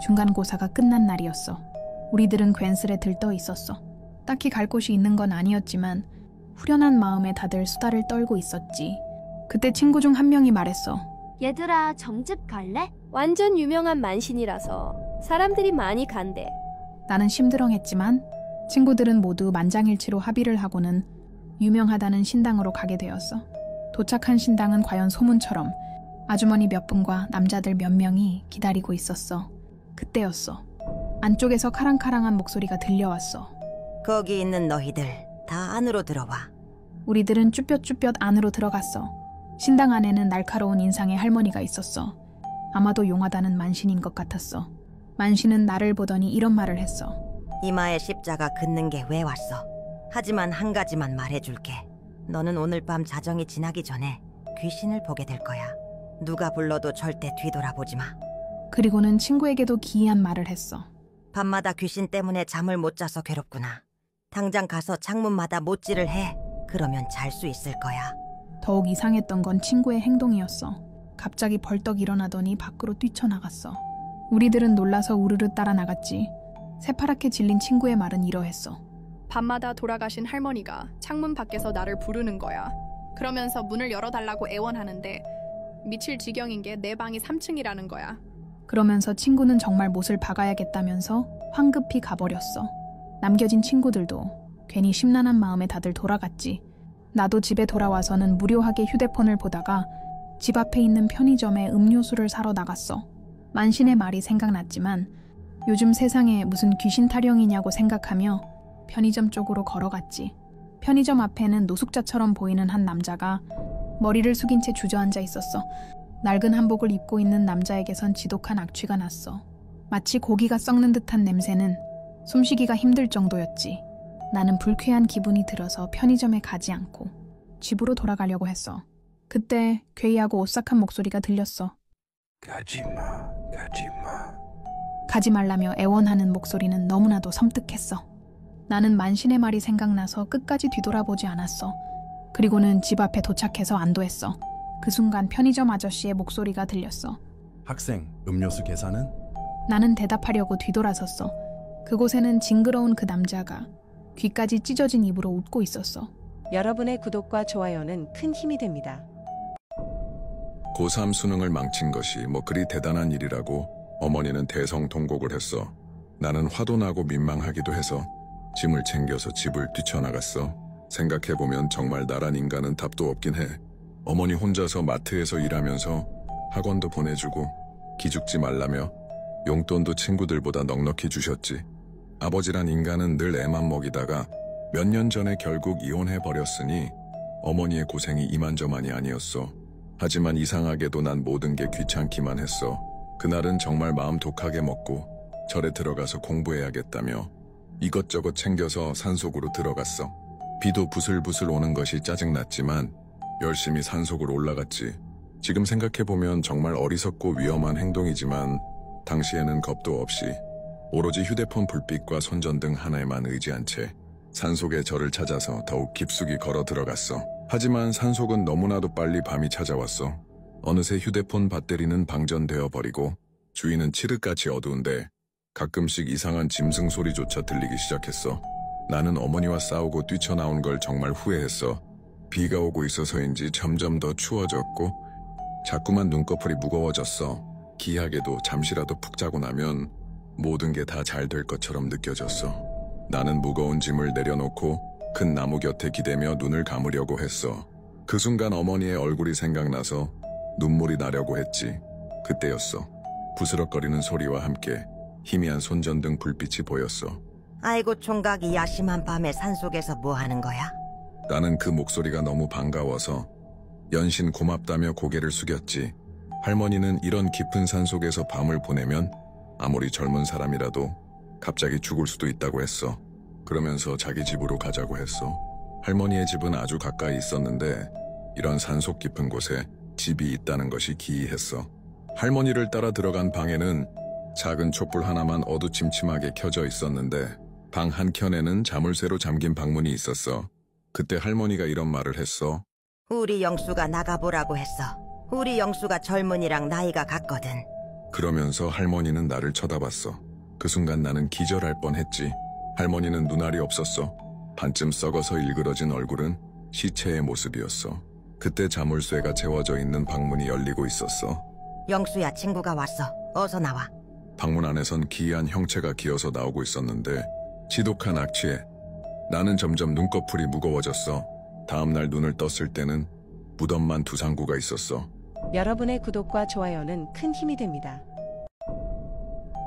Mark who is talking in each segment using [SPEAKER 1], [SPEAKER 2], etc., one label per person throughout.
[SPEAKER 1] 중간고사가 끝난 날이었어. 우리들은 괜스레 들떠 있었어. 딱히 갈 곳이 있는 건 아니었지만 후련한 마음에 다들 수다를 떨고 있었지. 그때 친구 중 한 명이 말했어.
[SPEAKER 2] 얘들아, 정집 갈래?
[SPEAKER 3] 완전 유명한 만신이라서 사람들이 많이 간대.
[SPEAKER 1] 나는 심드렁했지만 친구들은 모두 만장일치로 합의를 하고는 유명하다는 신당으로 가게 되었어. 도착한 신당은 과연 소문처럼 아주머니 몇 분과 남자들 몇 명이 기다리고 있었어. 그때였어. 안쪽에서 카랑카랑한 목소리가 들려왔어.
[SPEAKER 4] 거기 있는 너희들 다 안으로 들어와.
[SPEAKER 1] 우리들은 쭈뼛쭈뼛 안으로 들어갔어. 신당 안에는 날카로운 인상의 할머니가 있었어. 아마도 용하다는 만신인 것 같았어. 만신은 나를 보더니 이런 말을 했어.
[SPEAKER 4] 이마에 십자가 긋는 게 왜 왔어? 하지만 한 가지만 말해줄게. 너는 오늘 밤 자정이 지나기 전에 귀신을 보게 될 거야. 누가 불러도 절대 뒤돌아보지 마.
[SPEAKER 1] 그리고는 친구에게도 기이한 말을 했어.
[SPEAKER 4] 밤마다 귀신 때문에 잠을 못 자서 괴롭구나. 당장 가서 창문마다 못질을 해. 그러면 잘 수 있을 거야.
[SPEAKER 1] 더욱 이상했던 건 친구의 행동이었어. 갑자기 벌떡 일어나더니 밖으로 뛰쳐나갔어. 우리들은 놀라서 우르르 따라 나갔지. 새파랗게 질린 친구의 말은 이러했어.
[SPEAKER 5] 밤마다 돌아가신 할머니가 창문 밖에서 나를 부르는 거야. 그러면서 문을 열어달라고 애원하는데 미칠 지경인 게 내 방이 3층이라는 거야.
[SPEAKER 1] 그러면서 친구는 정말 못을 박아야겠다면서 황급히 가버렸어. 남겨진 친구들도 괜히 심란한 마음에 다들 돌아갔지. 나도 집에 돌아와서는 무료하게 휴대폰을 보다가 집 앞에 있는 편의점에 음료수를 사러 나갔어. 만신의 말이 생각났지만 요즘 세상에 무슨 귀신 타령이냐고 생각하며 편의점 쪽으로 걸어갔지. 편의점 앞에는 노숙자처럼 보이는 한 남자가 머리를 숙인 채 주저앉아 있었어. 낡은 한복을 입고 있는 남자에게선 지독한 악취가 났어. 마치 고기가 썩는 듯한 냄새는 숨쉬기가 힘들 정도였지. 나는 불쾌한 기분이 들어서 편의점에 가지 않고 집으로 돌아가려고 했어. 그때 괴이하고 오싹한 목소리가 들렸어.
[SPEAKER 6] 가지마.
[SPEAKER 1] 가지 말라며 애원하는 목소리는 너무나도 섬뜩했어. 나는 만신의 말이 생각나서 끝까지 뒤돌아보지 않았어. 그리고는 집 앞에 도착해서 안도했어. 그 순간 편의점 아저씨의 목소리가 들렸어.
[SPEAKER 6] 학생, 음료수 계산은?
[SPEAKER 1] 나는 대답하려고 뒤돌아섰어. 그곳에는 징그러운 그 남자가 귀까지 찢어진 입으로 웃고 있었어.
[SPEAKER 7] 여러분의 구독과 좋아요는 큰 힘이 됩니다.
[SPEAKER 8] 고3 수능을 망친 것이 뭐 그리 대단한 일이라고 어머니는 대성통곡을 했어. 나는 화도 나고 민망하기도 해서 짐을 챙겨서 집을 뛰쳐나갔어. 생각해보면 정말 나란 인간은 답도 없긴 해. 어머니 혼자서 마트에서 일하면서 학원도 보내주고 기죽지 말라며 용돈도 친구들보다 넉넉히 주셨지. 아버지란 인간은 늘 애만 먹이다가 몇 년 전에 결국 이혼해버렸으니 어머니의 고생이 이만저만이 아니었어. 하지만 이상하게도 난 모든 게 귀찮기만 했어. 그날은 정말 마음 독하게 먹고 절에 들어가서 공부해야겠다며 이것저것 챙겨서 산속으로 들어갔어. 비도 부슬부슬 오는 것이 짜증났지만 열심히 산속으로 올라갔지. 지금 생각해보면 정말 어리석고 위험한 행동이지만 당시에는 겁도 없이 오로지 휴대폰 불빛과 손전등 하나에만 의지한 채 산속의 절을 찾아서 더욱 깊숙이 걸어 들어갔어. 하지만 산속은 너무나도 빨리 밤이 찾아왔어. 어느새 휴대폰 배터리는 방전되어 버리고 주위는 칠흑같이 어두운데 가끔씩 이상한 짐승 소리조차 들리기 시작했어. 나는 어머니와 싸우고 뛰쳐나온 걸 정말 후회했어. 비가 오고 있어서인지 점점 더 추워졌고 자꾸만 눈꺼풀이 무거워졌어. 기이하게도 잠시라도 푹 자고 나면 모든 게 다 잘 될 것처럼 느껴졌어. 나는 무거운 짐을 내려놓고 큰 나무 곁에 기대며 눈을 감으려고 했어. 그 순간 어머니의 얼굴이 생각나서 눈물이 나려고 했지. 그때였어. 부스럭거리는 소리와 함께 희미한 손전등 불빛이 보였어.
[SPEAKER 4] 아이고 총각, 이 야심한 밤에 산속에서 뭐 하는 거야?
[SPEAKER 8] 나는 그 목소리가 너무 반가워서 연신 고맙다며 고개를 숙였지. 할머니는 이런 깊은 산속에서 밤을 보내면 아무리 젊은 사람이라도 갑자기 죽을 수도 있다고 했어. 그러면서 자기 집으로 가자고 했어. 할머니의 집은 아주 가까이 있었는데 이런 산속 깊은 곳에 집이 있다는 것이 기이했어. 할머니를 따라 들어간 방에는 작은 촛불 하나만 어두침침하게 켜져 있었는데 방 한켠에는 자물쇠로 잠긴 방문이 있었어. 그때 할머니가 이런 말을 했어.
[SPEAKER 4] 우리 영수가 나가보라고 했어. 우리 영수가 젊은이랑 나이가 같거든.
[SPEAKER 8] 그러면서 할머니는 나를 쳐다봤어. 그 순간 나는 기절할 뻔했지. 할머니는 눈알이 없었어. 반쯤 썩어서 일그러진 얼굴은 시체의 모습이었어. 그때 자물쇠가 채워져 있는 방문이 열리고 있었어.
[SPEAKER 4] 영수야, 친구가 왔어. 어서 나와.
[SPEAKER 8] 방문 안에선 기이한 형체가 기어서 나오고 있었는데 지독한 악취에 나는 점점 눈꺼풀이 무거워졌어. 다음날 눈을 떴을 때는 무덤만 두 상구가 있었어.
[SPEAKER 7] 여러분의 구독과 좋아요는 큰 힘이 됩니다.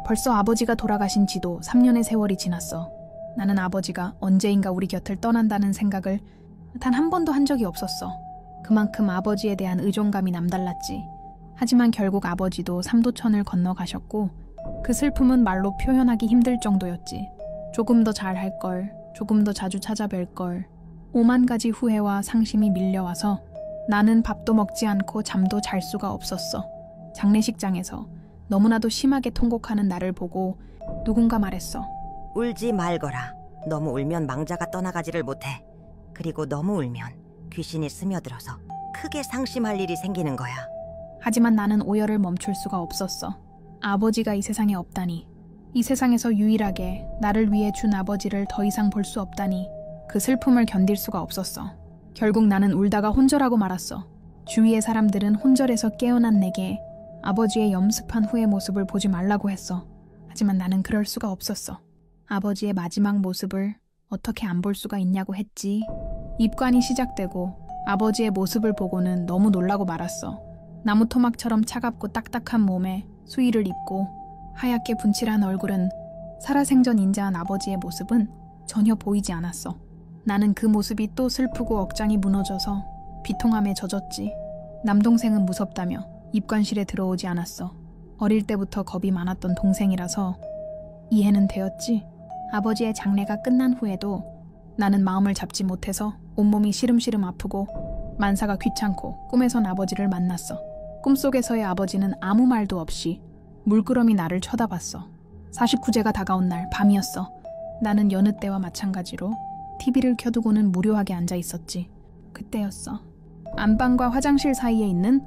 [SPEAKER 1] 벌써 아버지가 돌아가신 지도 3년의 세월이 지났어. 나는 아버지가 언제인가 우리 곁을 떠난다는 생각을 단 한 번도 한 적이 없었어. 그만큼 아버지에 대한 의존감이 남달랐지. 하지만 결국 아버지도 삼도천을 건너가셨고 그 슬픔은 말로 표현하기 힘들 정도였지. 조금 더 잘할 걸, 조금 더 자주 찾아뵐 걸. 5만 가지 후회와 상심이 밀려와서 나는 밥도 먹지 않고 잠도 잘 수가 없었어. 장례식장에서 너무나도 심하게 통곡하는 나를 보고 누군가 말했어.
[SPEAKER 4] 울지 말거라. 너무 울면 망자가 떠나가지를 못해. 그리고 너무 울면 귀신이 스며들어서 크게 상심할 일이 생기는 거야.
[SPEAKER 1] 하지만 나는 오열을 멈출 수가 없었어. 아버지가 이 세상에 없다니. 이 세상에서 유일하게 나를 위해 준 아버지를 더 이상 볼 수 없다니. 그 슬픔을 견딜 수가 없었어. 결국 나는 울다가 혼절하고 말았어. 주위의 사람들은 혼절에서 깨어난 내게 아버지의 염습한 후의 모습을 보지 말라고 했어. 하지만 나는 그럴 수가 없었어. 아버지의 마지막 모습을 어떻게 안 볼 수가 있냐고 했지. 입관이 시작되고 아버지의 모습을 보고는 너무 놀라고 말았어. 나무 토막처럼 차갑고 딱딱한 몸에 수의를 입고 하얗게 분칠한 얼굴은 살아생전 인자한 아버지의 모습은 전혀 보이지 않았어. 나는 그 모습이 또 슬프고 억장이 무너져서 비통함에 젖었지. 남동생은 무섭다며 입관실에 들어오지 않았어. 어릴 때부터 겁이 많았던 동생이라서 이해는 되었지. 아버지의 장례가 끝난 후에도 나는 마음을 잡지 못해서 온몸이 시름시름 아프고 만사가 귀찮고 꿈에선 아버지를 만났어. 꿈속에서의 아버지는 아무 말도 없이 물끄러미 나를 쳐다봤어. 49제가 다가온 날 밤이었어. 나는 여느 때와 마찬가지로 TV를 켜두고는 무료하게 앉아 있었지. 그때였어. 안방과 화장실 사이에 있는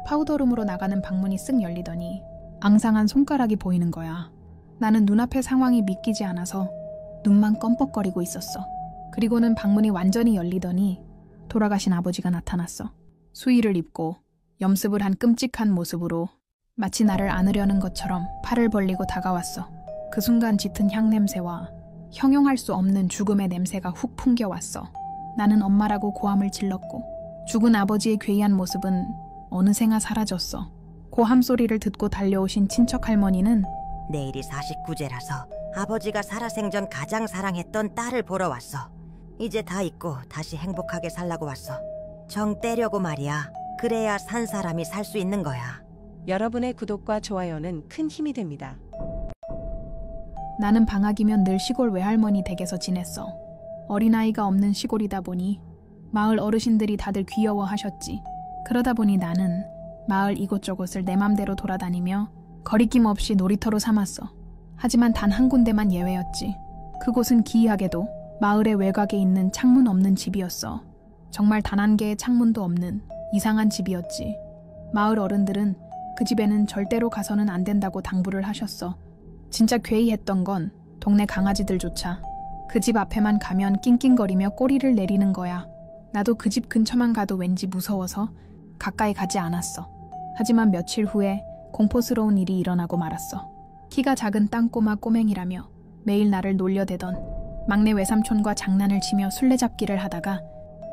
[SPEAKER 1] 파우더룸으로 나가는 방문이 쓱 열리더니 앙상한 손가락이 보이는 거야. 나는 눈앞의 상황이 믿기지 않아서 눈만 껌뻑거리고 있었어. 그리고는 방문이 완전히 열리더니 돌아가신 아버지가 나타났어. 수의를 입고 염습을 한 끔찍한 모습으로 마치 나를 안으려는 것처럼 팔을 벌리고 다가왔어. 그 순간 짙은 향냄새와 형용할 수 없는 죽음의 냄새가 훅 풍겨왔어. 나는 엄마라고 고함을 질렀고 죽은 아버지의 괴이한 모습은 어느새가 사라졌어. 고함 소리를 듣고 달려오신 친척 할머니는
[SPEAKER 4] 내일이 49제라서 아버지가 살아생전 가장 사랑했던 딸을 보러 왔어. 이제 다 잊고 다시 행복하게 살라고 왔어. 정 떼려고 말이야. 그래야 산 사람이 살 수 있는 거야.
[SPEAKER 7] 여러분의 구독과 좋아요는 큰 힘이 됩니다.
[SPEAKER 1] 나는 방학이면 늘 시골 외할머니 댁에서 지냈어. 어린아이가 없는 시골이다 보니 마을 어르신들이 다들 귀여워하셨지. 그러다 보니 나는 마을 이곳저곳을 내 맘대로 돌아다니며 거리낌 없이 놀이터로 삼았어. 하지만 단 한 군데만 예외였지. 그곳은 기이하게도 마을의 외곽에 있는 창문 없는 집이었어. 정말 단 한 개의 창문도 없는 이상한 집이었지. 마을 어른들은 그 집에는 절대로 가서는 안 된다고 당부를 하셨어. 진짜 괴이했던 건 동네 강아지들조차 그 집 앞에만 가면 낑낑거리며 꼬리를 내리는 거야. 나도 그 집 근처만 가도 왠지 무서워서 가까이 가지 않았어. 하지만 며칠 후에 공포스러운 일이 일어나고 말았어. 키가 작은 땅꼬마 꼬맹이라며 매일 나를 놀려대던 막내 외삼촌과 장난을 치며 술래잡기를 하다가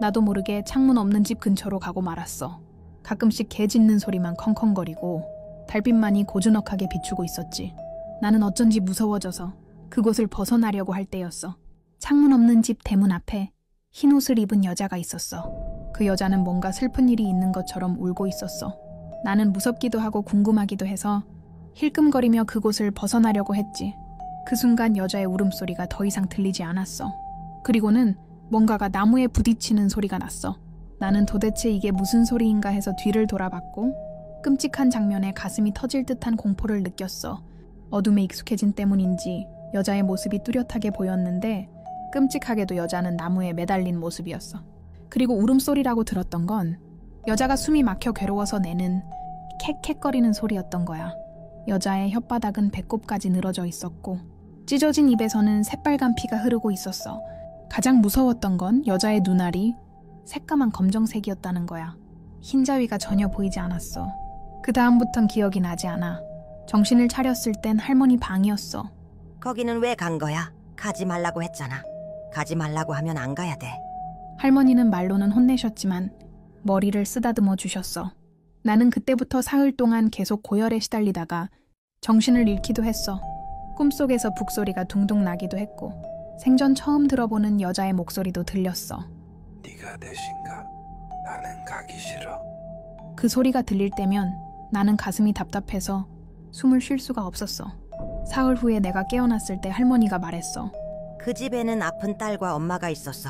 [SPEAKER 1] 나도 모르게 창문 없는 집 근처로 가고 말았어. 가끔씩 개 짖는 소리만 컹컹거리고 달빛만이 고즈넉하게 비추고 있었지. 나는 어쩐지 무서워져서 그곳을 벗어나려고 할 때였어. 창문 없는 집 대문 앞에 흰 옷을 입은 여자가 있었어. 그 여자는 뭔가 슬픈 일이 있는 것처럼 울고 있었어. 나는 무섭기도 하고 궁금하기도 해서 힐끔거리며 그곳을 벗어나려고 했지. 그 순간 여자의 울음소리가 더 이상 들리지 않았어. 그리고는 뭔가가 나무에 부딪히는 소리가 났어. 나는 도대체 이게 무슨 소리인가 해서 뒤를 돌아봤고 끔찍한 장면에 가슴이 터질 듯한 공포를 느꼈어. 어둠에 익숙해진 때문인지 여자의 모습이 뚜렷하게 보였는데 끔찍하게도 여자는 나무에 매달린 모습이었어. 그리고 울음소리라고 들었던 건 여자가 숨이 막혀 괴로워서 내는 캑캑거리는 소리였던 거야. 여자의 혓바닥은 배꼽까지 늘어져 있었고 찢어진 입에서는 새빨간 피가 흐르고 있었어. 가장 무서웠던 건 여자의 눈알이 새까만 검정색이었다는 거야. 흰자위가 전혀 보이지 않았어. 그 다음부턴 기억이 나지 않아. 정신을 차렸을 땐 할머니 방이었어.
[SPEAKER 4] 거기는 왜 간 거야? 가지 말라고 했잖아. 가지 말라고 하면 안 가야 돼.
[SPEAKER 1] 할머니는 말로는 혼내셨지만 머리를 쓰다듬어 주셨어. 나는 그때부터 사흘 동안 계속 고열에 시달리다가 정신을 잃기도 했어. 꿈속에서 북소리가 둥둥 나기도 했고 생전 처음 들어보는 여자의 목소리도 들렸어.
[SPEAKER 6] 네가 대신가? 나는 가기 싫어.
[SPEAKER 1] 그 소리가 들릴 때면 나는 가슴이 답답해서 숨을 쉴 수가 없었어. 사흘 후에 내가 깨어났을 때 할머니가 말했어.
[SPEAKER 4] 그 집에는 아픈 딸과 엄마가 있었어.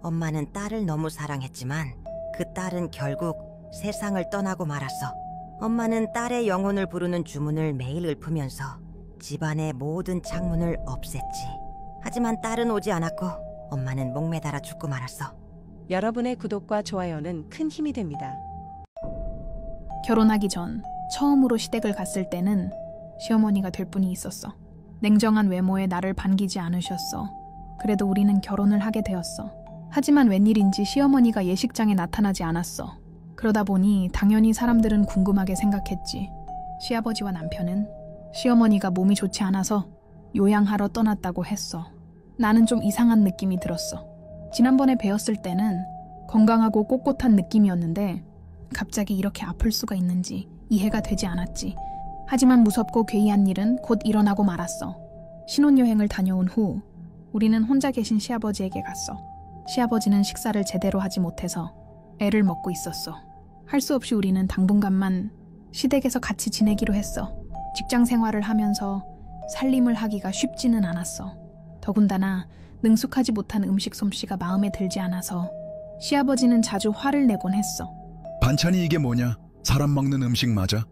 [SPEAKER 4] 엄마는 딸을 너무 사랑했지만 그 딸은 결국 세상을 떠나고 말았어. 엄마는 딸의 영혼을 부르는 주문을 매일 읊으면서 집안의 모든 창문을 없앴지. 하지만 딸은 오지 않았고 엄마는 목매달아 죽고 말았어.
[SPEAKER 7] 여러분의 구독과 좋아요는 큰 힘이 됩니다.
[SPEAKER 1] 결혼하기 전 처음으로 시댁을 갔을 때는 시어머니가 될 분이 있었어. 냉정한 외모에 나를 반기지 않으셨어. 그래도 우리는 결혼을 하게 되었어. 하지만 웬일인지 시어머니가 예식장에 나타나지 않았어. 그러다 보니 당연히 사람들은 궁금하게 생각했지. 시아버지와 남편은 시어머니가 몸이 좋지 않아서 요양하러 떠났다고 했어. 나는 좀 이상한 느낌이 들었어. 지난번에 뵈었을 때는 건강하고 꼿꼿한 느낌이었는데 갑자기 이렇게 아플 수가 있는지 이해가 되지 않았지. 하지만 무섭고 괴이한 일은 곧 일어나고 말았어. 신혼여행을 다녀온 후 우리는 혼자 계신 시아버지에게 갔어. 시아버지는 식사를 제대로 하지 못해서 애를 먹고 있었어. 할 수 없이 우리는 당분간만 시댁에서 같이 지내기로 했어. 직장 생활을 하면서 살림을 하기가 쉽지는 않았어. 더군다나 능숙하지 못한 음식 솜씨가 마음에 들지 않아서 시아버지는 자주 화를 내곤 했어.
[SPEAKER 9] 반찬이 이게 뭐냐? 사람 먹는 음식 맞아?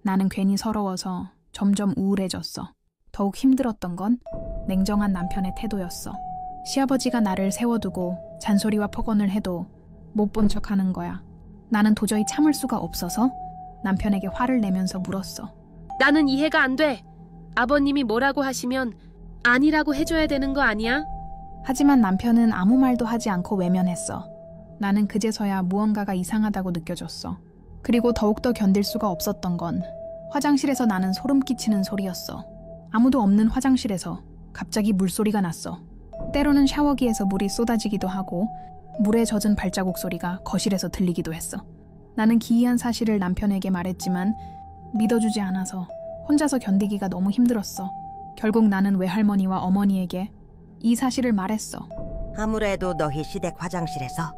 [SPEAKER 1] 나는 괜히 서러워서 점점 우울해졌어. 더욱 힘들었던 건 냉정한 남편의 태도였어. 시아버지가 나를 세워두고 잔소리와 폭언을 해도 못 본 척하는 거야. 나는 도저히 참을 수가 없어서 남편에게 화를 내면서 물었어.
[SPEAKER 3] 나는 이해가 안 돼. 아버님이 뭐라고 하시면 아니라고 해줘야 되는 거 아니야?
[SPEAKER 1] 하지만 남편은 아무 말도 하지 않고 외면했어. 나는 그제서야 무언가가 이상하다고 느껴졌어. 그리고 더욱더 견딜 수가 없었던 건 화장실에서 나는 소름 끼치는 소리였어. 아무도 없는 화장실에서 갑자기 물소리가 났어. 때로는 샤워기에서 물이 쏟아지기도 하고 물에 젖은 발자국 소리가 거실에서 들리기도 했어. 나는 기이한 사실을 남편에게 말했지만 믿어주지 않아서 혼자서 견디기가 너무 힘들었어. 결국 나는 외할머니와 어머니에게 이 사실을 말했어.
[SPEAKER 4] 아무래도 너희 시댁 화장실에서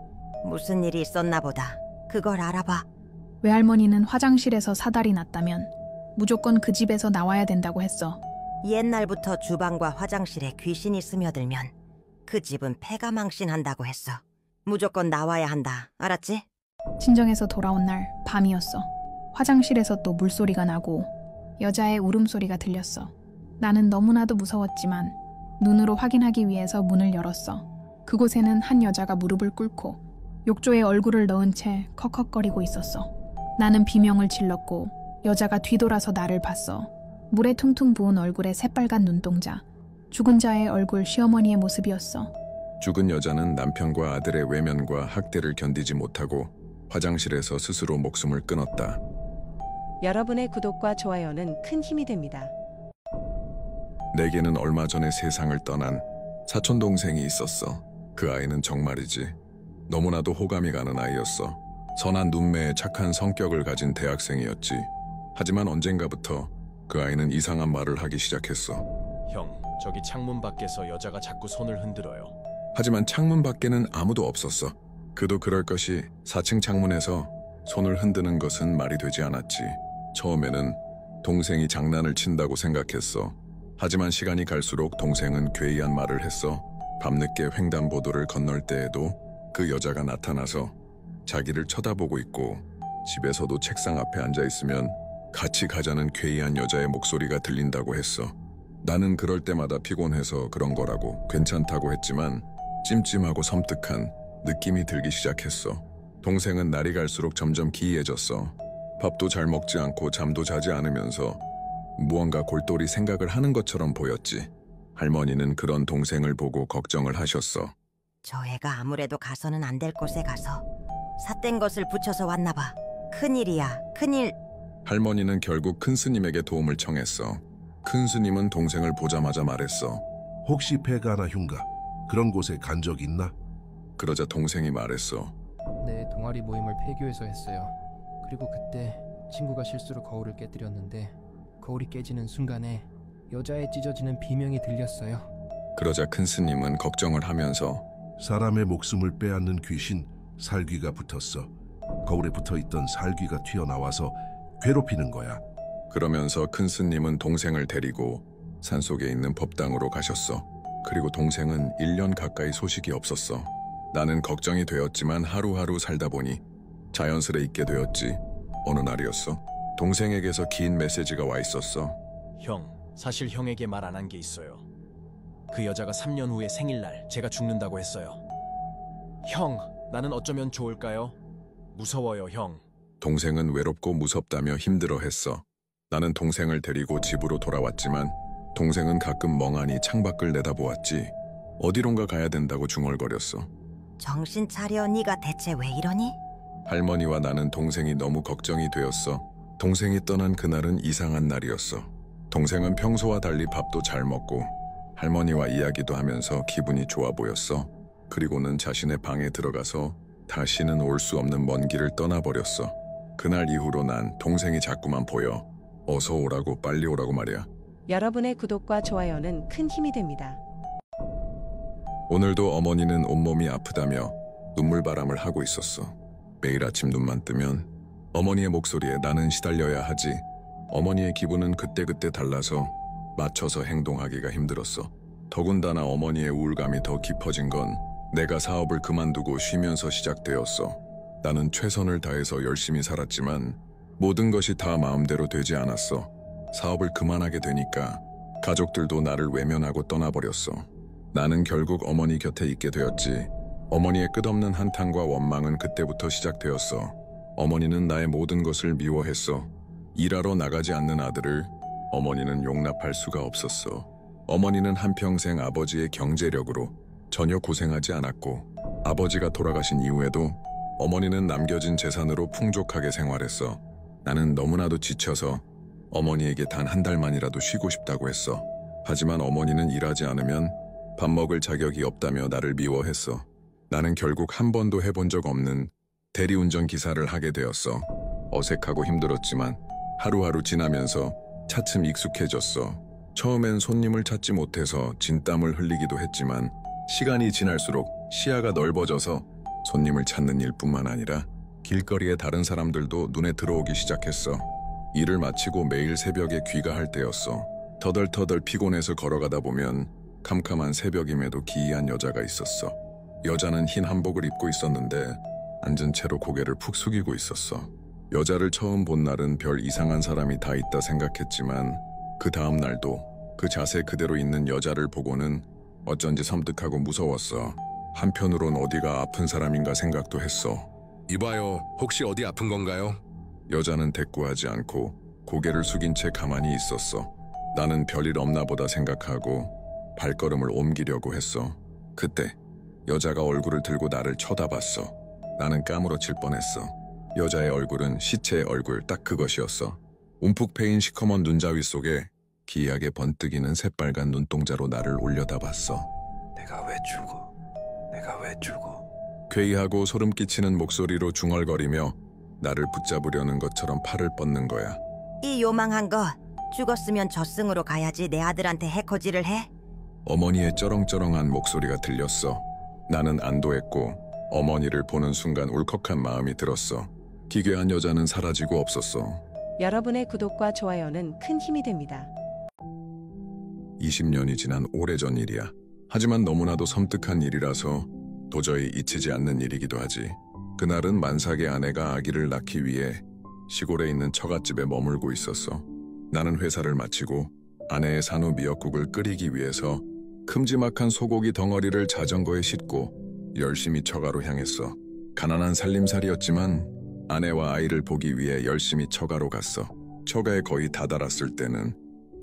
[SPEAKER 4] 무슨 일이 있었나 보다. 그걸 알아봐.
[SPEAKER 1] 외할머니는 화장실에서 사달이 났다면 무조건 그 집에서 나와야 된다고 했어.
[SPEAKER 4] 옛날부터 주방과 화장실에 귀신이 스며들면 그 집은 폐가망신한다고 했어. 무조건 나와야 한다. 알았지?
[SPEAKER 1] 친정에서 돌아온 날 밤이었어. 화장실에서 또 물소리가 나고 여자의 울음소리가 들렸어. 나는 너무나도 무서웠지만 눈으로 확인하기 위해서 문을 열었어. 그곳에는 한 여자가 무릎을 꿇고 욕조에 얼굴을 넣은 채 컥컥거리고 있었어. 나는 비명을 질렀고 여자가 뒤돌아서 나를 봤어. 물에 퉁퉁 부은 얼굴에 새빨간 눈동자. 죽은 자의 얼굴 시어머니의 모습이었어.
[SPEAKER 8] 죽은 여자는 남편과 아들의 외면과 학대를 견디지 못하고 화장실에서 스스로 목숨을 끊었다.
[SPEAKER 7] 여러분의 구독과 좋아요는 큰 힘이 됩니다.
[SPEAKER 8] 내게는 얼마 전에 세상을 떠난 사촌동생이 있었어. 그 아이는 정말이지 너무나도 호감이 가는 아이였어. 선한 눈매에 착한 성격을 가진 대학생이었지. 하지만 언젠가부터 그 아이는 이상한 말을 하기 시작했어.
[SPEAKER 10] 형, 저기 창문 밖에서 여자가 자꾸 손을 흔들어요.
[SPEAKER 8] 하지만 창문 밖에는 아무도 없었어. 그도 그럴 것이 4층 창문에서 손을 흔드는 것은 말이 되지 않았지. 처음에는 동생이 장난을 친다고 생각했어. 하지만 시간이 갈수록 동생은 괴이한 말을 했어. 밤늦게 횡단보도를 건널 때에도 그 여자가 나타나서 자기를 쳐다보고 있고 집에서도 책상 앞에 앉아있으면 같이 가자는 괴이한 여자의 목소리가 들린다고 했어. 나는 그럴 때마다 피곤해서 그런 거라고 괜찮다고 했지만 찜찜하고 섬뜩한 느낌이 들기 시작했어. 동생은 날이 갈수록 점점 기이해졌어. 밥도 잘 먹지 않고 잠도 자지 않으면서 무언가 골똘히 생각을 하는 것처럼 보였지. 할머니는 그런 동생을 보고 걱정을 하셨어.
[SPEAKER 4] 저 애가 아무래도 가서는 안 될 곳에 가서 삿된 것을 붙여서 왔나 봐. 큰일이야, 큰일.
[SPEAKER 8] 할머니는 결국 큰 스님에게 도움을 청했어. 큰 스님은 동생을 보자마자 말했어.
[SPEAKER 11] 혹시 베가나 흉가 그런 곳에 간 적 있나?
[SPEAKER 8] 그러자 동생이 말했어.
[SPEAKER 12] 네, 동아리 모임을 폐교해서 했어요. 그리고 그때 친구가 실수로 거울을 깨뜨렸는데 거울이 깨지는 순간에 여자애 찢어지는 비명이 들렸어요.
[SPEAKER 8] 그러자 큰 스님은 걱정을 하면서
[SPEAKER 11] 사람의 목숨을 빼앗는 귀신 살귀가 붙었어. 거울에 붙어있던 살귀가 튀어나와서 괴롭히는 거야.
[SPEAKER 8] 그러면서 큰 스님은 동생을 데리고 산속에 있는 법당으로 가셨어. 그리고 동생은 1년 가까이 소식이 없었어. 나는 걱정이 되었지만 하루하루 살다 보니 자연스레 잊게 되었지. 어느 날이었어. 동생에게서 긴 메시지가 와 있었어.
[SPEAKER 10] 형, 사실 형에게 말 안 한 게 있어요. 그 여자가 3년 후에 생일날 제가 죽는다고 했어요. 형, 나는 어쩌면 좋을까요? 무서워요, 형.
[SPEAKER 8] 동생은 외롭고 무섭다며 힘들어했어. 나는 동생을 데리고 집으로 돌아왔지만 동생은 가끔 멍하니 창밖을 내다보았지. 어디론가 가야 된다고 중얼거렸어.
[SPEAKER 4] 정신 차려, 네가 대체 왜 이러니?
[SPEAKER 8] 할머니와 나는 동생이 너무 걱정이 되었어. 동생이 떠난 그날은 이상한 날이었어. 동생은 평소와 달리 밥도 잘 먹고 할머니와 이야기도 하면서 기분이 좋아 보였어. 그리고는 자신의 방에 들어가서 다시는 올 수 없는 먼 길을 떠나버렸어. 그날 이후로 난 동생이 자꾸만 보여. 어서 오라고, 빨리 오라고 말이야.
[SPEAKER 7] 여러분의 구독과 좋아요는 큰 힘이 됩니다.
[SPEAKER 8] 오늘도 어머니는 온몸이 아프다며 눈물바람을 하고 있었어. 매일 아침 눈만 뜨면 어머니의 목소리에 나는 시달려야 하지. 어머니의 기분은 그때그때 달라서 맞춰서 행동하기가 힘들었어. 더군다나 어머니의 우울감이 더 깊어진 건 내가 사업을 그만두고 쉬면서 시작되었어. 나는 최선을 다해서 열심히 살았지만 모든 것이 다 마음대로 되지 않았어. 사업을 그만하게 되니까 가족들도 나를 외면하고 떠나버렸어. 나는 결국 어머니 곁에 있게 되었지. 어머니의 끝없는 한탄과 원망은 그때부터 시작되었어. 어머니는 나의 모든 것을 미워했어. 일하러 나가지 않는 아들을 어머니는 용납할 수가 없었어. 어머니는 한평생 아버지의 경제력으로 전혀 고생하지 않았고 아버지가 돌아가신 이후에도 어머니는 남겨진 재산으로 풍족하게 생활했어. 나는 너무나도 지쳐서 어머니에게 단 한 달만이라도 쉬고 싶다고 했어. 하지만 어머니는 일하지 않으면 밥 먹을 자격이 없다며 나를 미워했어. 나는 결국 한 번도 해본 적 없는 대리운전 기사를 하게 되었어. 어색하고 힘들었지만 하루하루 지나면서 차츰 익숙해졌어. 처음엔 손님을 찾지 못해서 진땀을 흘리기도 했지만 시간이 지날수록 시야가 넓어져서 손님을 찾는 일뿐만 아니라 길거리에 다른 사람들도 눈에 들어오기 시작했어. 일을 마치고 매일 새벽에 귀가할 때였어. 터덜터덜 피곤해서 걸어가다 보면 캄캄한 새벽임에도 기이한 여자가 있었어. 여자는 흰 한복을 입고 있었는데 앉은 채로 고개를 푹 숙이고 있었어. 여자를 처음 본 날은 별 이상한 사람이 다 있다 생각했지만 그 다음 날도 그 자세 그대로 있는 여자를 보고는 어쩐지 섬뜩하고 무서웠어. 한편으론 어디가 아픈 사람인가 생각도 했어.
[SPEAKER 13] 이봐요, 혹시 어디 아픈 건가요?
[SPEAKER 8] 여자는 대꾸하지 않고 고개를 숙인 채 가만히 있었어. 나는 별일 없나 보다 생각하고 발걸음을 옮기려고 했어. 그때 여자가 얼굴을 들고 나를 쳐다봤어. 나는 까무러칠 뻔했어. 여자의 얼굴은 시체의 얼굴 딱 그것이었어. 움푹 패인 시커먼 눈자위 속에 기이하게 번뜩이는 새빨간 눈동자로 나를 올려다봤어.
[SPEAKER 6] 내가 왜 죽어? 내가 왜 죽어?
[SPEAKER 8] 괴이하고 소름 끼치는 목소리로 중얼거리며 나를 붙잡으려는 것처럼 팔을 뻗는 거야.
[SPEAKER 4] 이 요망한 거, 죽었으면 저승으로 가야지 내 아들한테 해코지를 해?
[SPEAKER 8] 어머니의 쩌렁쩌렁한 목소리가 들렸어. 나는 안도했고 어머니를 보는 순간 울컥한 마음이 들었어. 기괴한 여자는 사라지고 없었어.
[SPEAKER 7] 여러분의 구독과 좋아요는 큰 힘이 됩니다.
[SPEAKER 8] 20년이 지난 오래전 일이야. 하지만 너무나도 섬뜩한 일이라서 도저히 잊히지 않는 일이기도 하지. 그날은 만삭의 아내가 아기를 낳기 위해 시골에 있는 처갓집에 머물고 있었어. 나는 회사를 마치고 아내의 산후 미역국을 끓이기 위해서 큼지막한 소고기 덩어리를 자전거에 싣고 열심히 처가로 향했어. 가난한 살림살이였지만 아내와 아이를 보기 위해 열심히 처가로 갔어. 처가에 거의 다다랐을 때는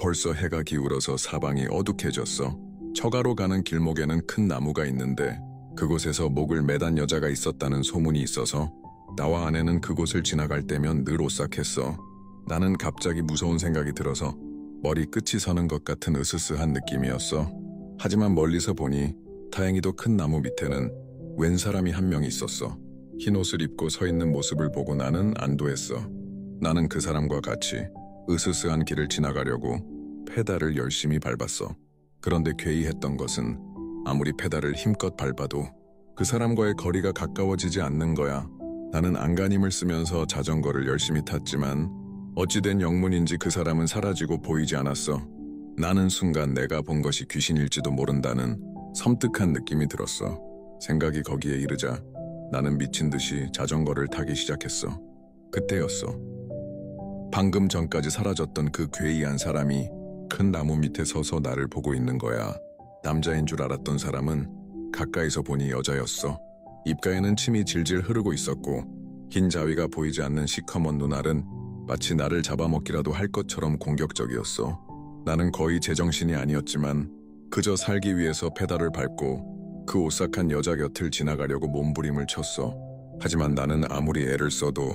[SPEAKER 8] 벌써 해가 기울어서 사방이 어둑해졌어. 처가로 가는 길목에는 큰 나무가 있는데 그곳에서 목을 매단 여자가 있었다는 소문이 있어서 나와 아내는 그곳을 지나갈 때면 늘 오싹했어. 나는 갑자기 무서운 생각이 들어서 머리 끝이 서는 것 같은 으스스한 느낌이었어. 하지만 멀리서 보니 다행히도 큰 나무 밑에는 웬 사람이 한 명 있었어. 흰 옷을 입고 서 있는 모습을 보고 나는 안도했어. 나는 그 사람과 같이 으스스한 길을 지나가려고 페달을 열심히 밟았어. 그런데 괴이했던 것은 아무리 페달을 힘껏 밟아도 그 사람과의 거리가 가까워지지 않는 거야. 나는 안간힘을 쓰면서 자전거를 열심히 탔지만 어찌된 영문인지 그 사람은 사라지고 보이지 않았어. 나는 순간 내가 본 것이 귀신일지도 모른다는 섬뜩한 느낌이 들었어. 생각이 거기에 이르자 나는 미친 듯이 자전거를 타기 시작했어. 그때였어. 방금 전까지 사라졌던 그 괴이한 사람이 큰 나무 밑에 서서 나를 보고 있는 거야. 남자인 줄 알았던 사람은 가까이서 보니 여자였어. 입가에는 침이 질질 흐르고 있었고 흰 자위가 보이지 않는 시커먼 눈알은 마치 나를 잡아먹기라도 할 것처럼 공격적이었어. 나는 거의 제정신이 아니었지만 그저 살기 위해서 페달을 밟고 그 오싹한 여자 곁을 지나가려고 몸부림을 쳤어. 하지만 나는 아무리 애를 써도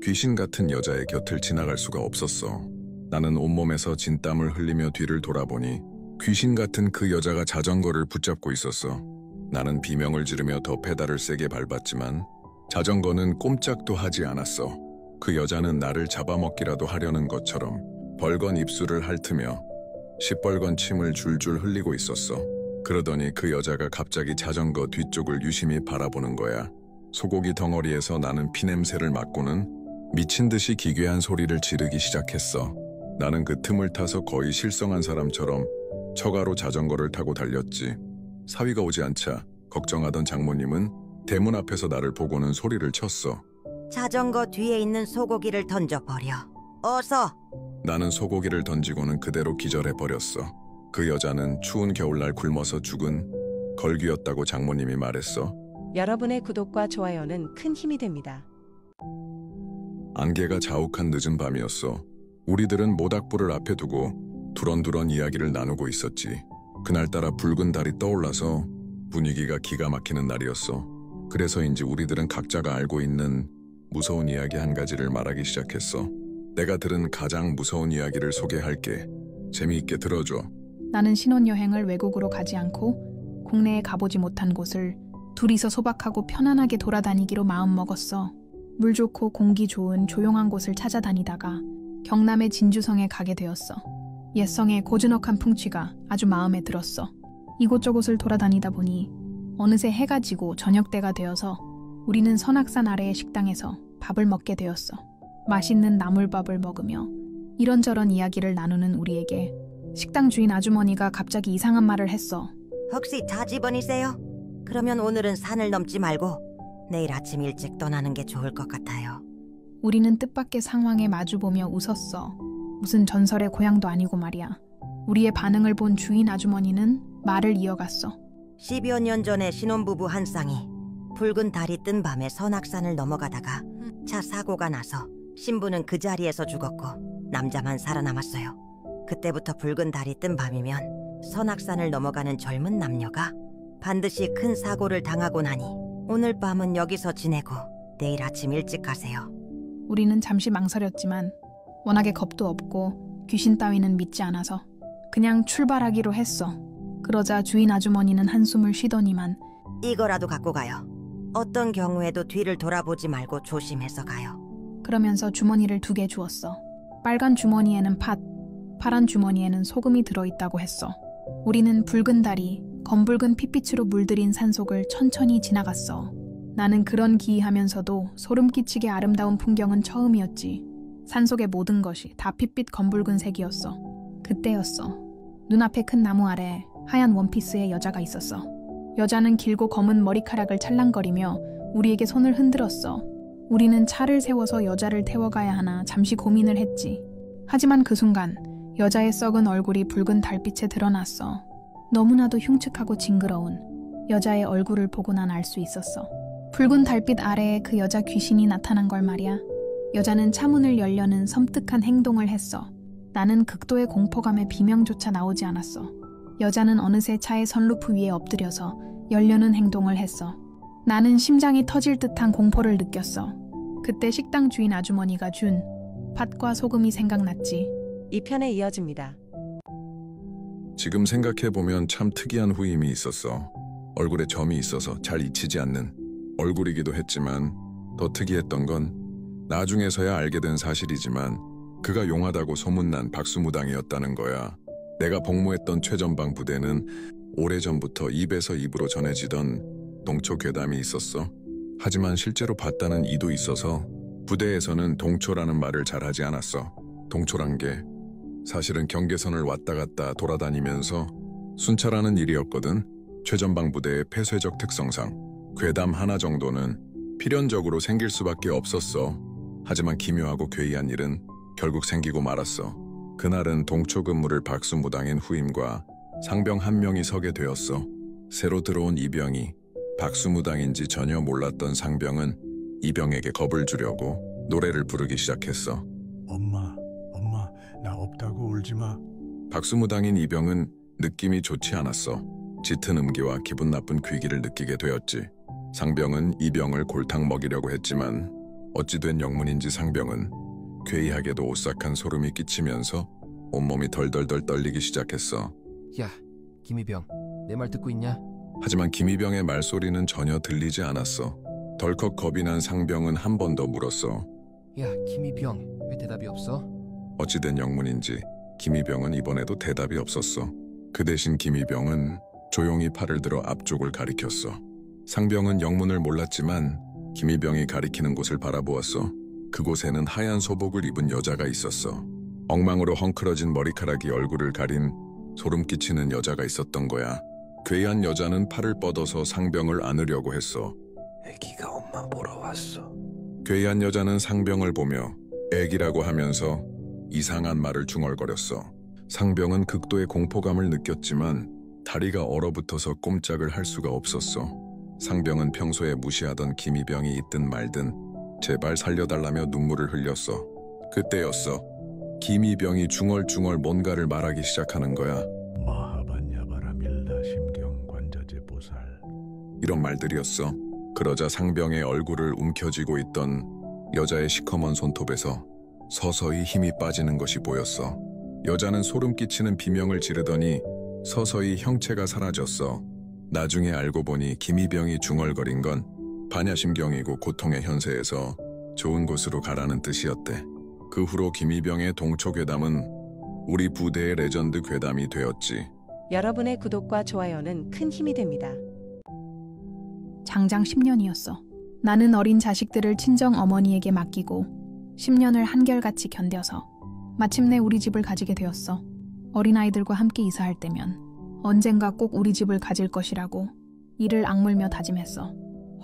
[SPEAKER 8] 귀신 같은 여자의 곁을 지나갈 수가 없었어. 나는 온몸에서 진땀을 흘리며 뒤를 돌아보니 귀신 같은 그 여자가 자전거를 붙잡고 있었어. 나는 비명을 지르며 더 페달을 세게 밟았지만 자전거는 꼼짝도 하지 않았어. 그 여자는 나를 잡아먹기라도 하려는 것처럼 벌건 입술을 핥으며 시뻘건 침을 줄줄 흘리고 있었어. 그러더니 그 여자가 갑자기 자전거 뒤쪽을 유심히 바라보는 거야. 소고기 덩어리에서 나는 피냄새를 맡고는 미친 듯이 기괴한 소리를 지르기 시작했어. 나는 그 틈을 타서 거의 실성한 사람처럼 처가로 자전거를 타고 달렸지. 사위가 오지 않자 걱정하던 장모님은 대문 앞에서 나를 보고는 소리를 쳤어.
[SPEAKER 4] 자전거 뒤에 있는 소고기를 던져버려. 어서!
[SPEAKER 8] 나는 소고기를 던지고는 그대로 기절해버렸어. 그 여자는 추운 겨울날 굶어서 죽은 걸귀였다고 장모님이 말했어.
[SPEAKER 7] 여러분의 구독과 좋아요는 큰 힘이 됩니다.
[SPEAKER 8] 안개가 자욱한 늦은 밤이었어. 우리들은 모닥불을 앞에 두고 두런두런 이야기를 나누고 있었지. 그날따라 붉은 달이 떠올라서 분위기가 기가 막히는 날이었어. 그래서인지 우리들은 각자가 알고 있는 무서운 이야기 한 가지를 말하기 시작했어. 내가 들은 가장 무서운 이야기를 소개할게. 재미있게 들어줘.
[SPEAKER 1] 나는 신혼여행을 외국으로 가지 않고 국내에 가보지 못한 곳을 둘이서 소박하고 편안하게 돌아다니기로 마음먹었어. 물 좋고 공기 좋은 조용한 곳을 찾아다니다가 경남의 진주성에 가게 되었어. 옛성의 고즈넉한 풍취가 아주 마음에 들었어. 이곳저곳을 돌아다니다 보니 어느새 해가 지고 저녁때가 되어서 우리는 선악산 아래의 식당에서 밥을 먹게 되었어. 맛있는 나물밥을 먹으며 이런저런 이야기를 나누는 우리에게 식당 주인 아주머니가 갑자기 이상한 말을 했어.
[SPEAKER 4] 혹시 자집원이세요? 그러면 오늘은 산을 넘지 말고 내일 아침 일찍 떠나는 게 좋을 것 같아요.
[SPEAKER 1] 우리는 뜻밖의 상황에 마주보며 웃었어. 무슨 전설의 고향도 아니고 말이야. 우리의 반응을 본 주인 아주머니는 말을 이어갔어.
[SPEAKER 4] 10여 년 전에 신혼부부 한 쌍이 붉은 달이 뜬 밤에 선악산을 넘어가다가 차 사고가 나서 신부는 그 자리에서 죽었고 남자만 살아남았어요. 그때부터 붉은 달이 뜬 밤이면 선악산을 넘어가는 젊은 남녀가 반드시 큰 사고를 당하고 나니 오늘 밤은 여기서 지내고 내일 아침 일찍 가세요.
[SPEAKER 1] 우리는 잠시 망설였지만 워낙에 겁도 없고 귀신 따위는 믿지 않아서 그냥 출발하기로 했어. 그러자 주인 아주머니는 한숨을 쉬더니만
[SPEAKER 4] 이거라도 갖고 가요. 어떤 경우에도 뒤를 돌아보지 말고 조심해서 가요.
[SPEAKER 1] 그러면서 주머니를 2개 주었어. 빨간 주머니에는 팥, 파란 주머니에는 소금이 들어있다고 했어. 우리는 붉은 달이 검붉은 핏빛으로 물들인 산속을 천천히 지나갔어. 나는 그런 기이하면서도 소름 끼치게 아름다운 풍경은 처음이었지. 산속의 모든 것이 다 핏빛 검붉은 색이었어. 그때였어. 눈앞에 큰 나무 아래 하얀 원피스의 여자가 있었어. 여자는 길고 검은 머리카락을 찰랑거리며 우리에게 손을 흔들었어. 우리는 차를 세워서 여자를 태워가야 하나 잠시 고민을 했지. 하지만 그 순간 여자의 썩은 얼굴이 붉은 달빛에 드러났어. 너무나도 흉측하고 징그러운 여자의 얼굴을 보고 난 알 수 있었어. 붉은 달빛 아래에 그 여자 귀신이 나타난 걸 말이야. 여자는 차문을 열려는 섬뜩한 행동을 했어. 나는 극도의 공포감에 비명조차 나오지 않았어. 여자는 어느새 차의 선루프 위에 엎드려서 열려는 행동을 했어. 나는 심장이 터질 듯한 공포를 느꼈어. 그때 식당 주인 아주머니가 준 팥과 소금이 생각났지.
[SPEAKER 7] 2편에 이어집니다.
[SPEAKER 8] 지금 생각해보면 참 특이한 후임이 있었어. 얼굴에 점이 있어서 잘 잊히지 않는 얼굴이기도 했지만 더 특이했던 건 나중에서야 알게 된 사실이지만 그가 용하다고 소문난 박수무당이었다는 거야. 내가 복무했던 최전방 부대는 오래전부터 입에서 입으로 전해지던 동초 괴담이 있었어. 하지만 실제로 봤다는 이도 있어서 부대에서는 동초라는 말을 잘 하지 않았어. 동초란 게 사실은 경계선을 왔다 갔다 돌아다니면서 순찰하는 일이었거든. 최전방 부대의 폐쇄적 특성상 괴담 하나 정도는 필연적으로 생길 수밖에 없었어. 하지만 기묘하고 괴이한 일은 결국 생기고 말았어. 그날은 동초 근무를 박수무당인 후임과 상병 한 명이 서게 되었어. 새로 들어온 이병이 박수무당인지 전혀 몰랐던 상병은 이병에게 겁을 주려고 노래를 부르기 시작했어.
[SPEAKER 14] 엄마, 나 없다고 울지 마.
[SPEAKER 8] 박수무당인 이병은 느낌이 좋지 않았어. 짙은 음기와 기분 나쁜 귀기를 느끼게 되었지. 상병은 이병을 골탕 먹이려고 했지만 어찌된 영문인지 상병은 괴이하게도 오싹한 소름이 끼치면서 온몸이 덜덜덜 떨리기 시작했어.
[SPEAKER 12] 야, 김이병, 내 말 듣고 있냐?
[SPEAKER 8] 하지만 김이병의 말소리는 전혀 들리지 않았어. 덜컥 겁이 난 상병은 한 번 더 물었어.
[SPEAKER 12] 야, 김이병, 왜 대답이 없어?
[SPEAKER 8] 어찌된 영문인지 김이병은 이번에도 대답이 없었어. 그 대신 김이병은 조용히 팔을 들어 앞쪽을 가리켰어. 상병은 영문을 몰랐지만 김이병이 가리키는 곳을 바라보았어. 그곳에는 하얀 소복을 입은 여자가 있었어. 엉망으로 헝클어진 머리카락이 얼굴을 가린 소름 끼치는 여자가 있었던 거야. 괴이한 여자는 팔을 뻗어서 상병을 안으려고 했어.
[SPEAKER 6] 애기가 엄마 보러 왔어.
[SPEAKER 8] 괴이한 여자는 상병을 보며 애기라고 하면서 이상한 말을 중얼거렸어. 상병은 극도의 공포감을 느꼈지만 다리가 얼어붙어서 꼼짝을 할 수가 없었어. 상병은 평소에 무시하던 김이병이 있든 말든 제발 살려달라며 눈물을 흘렸어. 그때였어. 김이병이 중얼중얼 뭔가를 말하기 시작하는 거야.
[SPEAKER 14] 마하반야바라밀다 심경관자재 보살.
[SPEAKER 8] 이런 말들이었어. 그러자 상병의 얼굴을 움켜쥐고 있던 여자의 시커먼 손톱에서 서서히 힘이 빠지는 것이 보였어. 여자는 소름 끼치는 비명을 지르더니 서서히 형체가 사라졌어. 나중에 알고 보니 김이병이 중얼거린 건 반야심경이고 고통의 현세에서 좋은 곳으로 가라는 뜻이었대. 그 후로 김이병의 동초 괴담은 우리 부대의 레전드 괴담이 되었지.
[SPEAKER 7] 여러분의 구독과 좋아요는 큰 힘이 됩니다.
[SPEAKER 1] 장장 10년이었어. 나는 어린 자식들을 친정 어머니에게 맡기고 10년을 한결같이 견뎌서 마침내 우리 집을 가지게 되었어. 어린아이들과 함께 이사할 때면 언젠가 꼭 우리 집을 가질 것이라고 이를 악물며 다짐했어.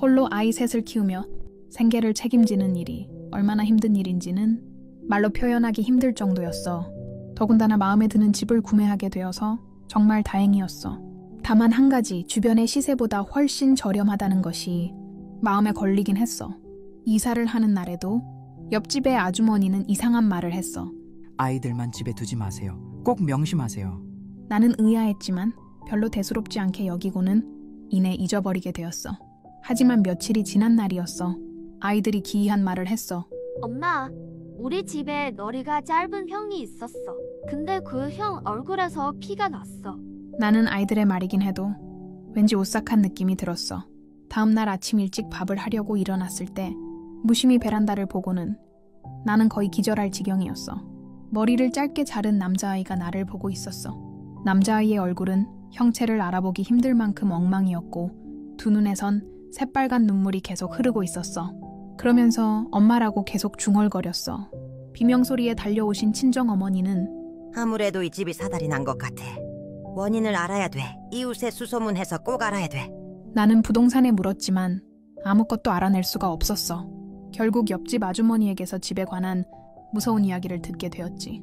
[SPEAKER 1] 홀로 아이 셋을 키우며 생계를 책임지는 일이 얼마나 힘든 일인지는 말로 표현하기 힘들 정도였어. 더군다나 마음에 드는 집을 구매하게 되어서 정말 다행이었어. 다만 한 가지, 주변의 시세보다 훨씬 저렴하다는 것이 마음에 걸리긴 했어. 이사를 하는 날에도 옆집의 아주머니는 이상한 말을 했어.
[SPEAKER 15] 아이들만 집에 두지 마세요. 꼭 명심하세요.
[SPEAKER 1] 나는 의아했지만 별로 대수롭지 않게 여기고는 이내 잊어버리게 되었어. 하지만 며칠이 지난 날이었어. 아이들이 기이한 말을 했어.
[SPEAKER 2] 엄마, 우리 집에 머리가 짧은 형이 있었어. 근데 그 형 얼굴에서 피가 났어.
[SPEAKER 1] 나는 아이들의 말이긴 해도 왠지 오싹한 느낌이 들었어. 다음 날 아침 일찍 밥을 하려고 일어났을 때 무심히 베란다를 보고는 나는 거의 기절할 지경이었어. 머리를 짧게 자른 남자아이가 나를 보고 있었어. 남자아이의 얼굴은 형체를 알아보기 힘들 만큼 엉망이었고 두 눈에선 새빨간 눈물이 계속 흐르고 있었어. 그러면서 엄마라고 계속 중얼거렸어. 비명소리에 달려오신 친정어머니는
[SPEAKER 4] 아무래도 이 집이 사달이 난 것 같아. 원인을 알아야 돼. 이웃에 수소문해서 꼭 알아야 돼.
[SPEAKER 1] 나는 부동산에 물었지만 아무것도 알아낼 수가 없었어. 결국 옆집 아주머니에게서 집에 관한 무서운 이야기를 듣게 되었지.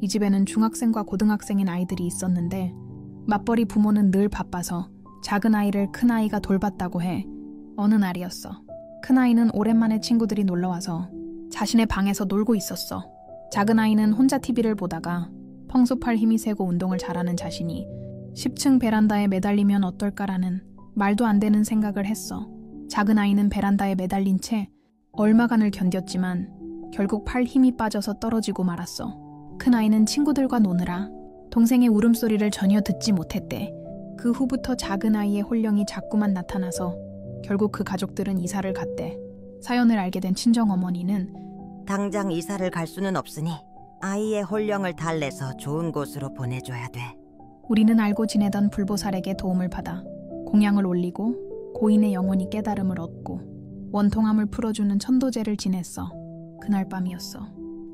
[SPEAKER 1] 이 집에는 중학생과 고등학생인 아이들이 있었는데 맞벌이 부모는 늘 바빠서 작은 아이를 큰 아이가 돌봤다고 해. 어느 날이었어. 큰 아이는 오랜만에 친구들이 놀러와서 자신의 방에서 놀고 있었어. 작은 아이는 혼자 TV를 보다가 펑수팔 힘이 세고 운동을 잘하는 자신이 10층 베란다에 매달리면 어떨까라는 말도 안 되는 생각을 했어. 작은 아이는 베란다에 매달린 채 얼마간을 견뎠지만 결국 팔 힘이 빠져서 떨어지고 말았어. 큰 아이는 친구들과 노느라 동생의 울음소리를 전혀 듣지 못했대. 그 후부터 작은 아이의 홀령이 자꾸만 나타나서 결국 그 가족들은 이사를 갔대. 사연을 알게 된 친정어머니는
[SPEAKER 4] 당장 이사를 갈 수는 없으니 아이의 홀령을 달래서 좋은 곳으로 보내줘야 돼.
[SPEAKER 1] 우리는 알고 지내던 불보살에게 도움을 받아 공양을 올리고 고인의 영혼이 깨달음을 얻고 원통함을 풀어주는 천도제를 지냈어. 그날 밤이었어.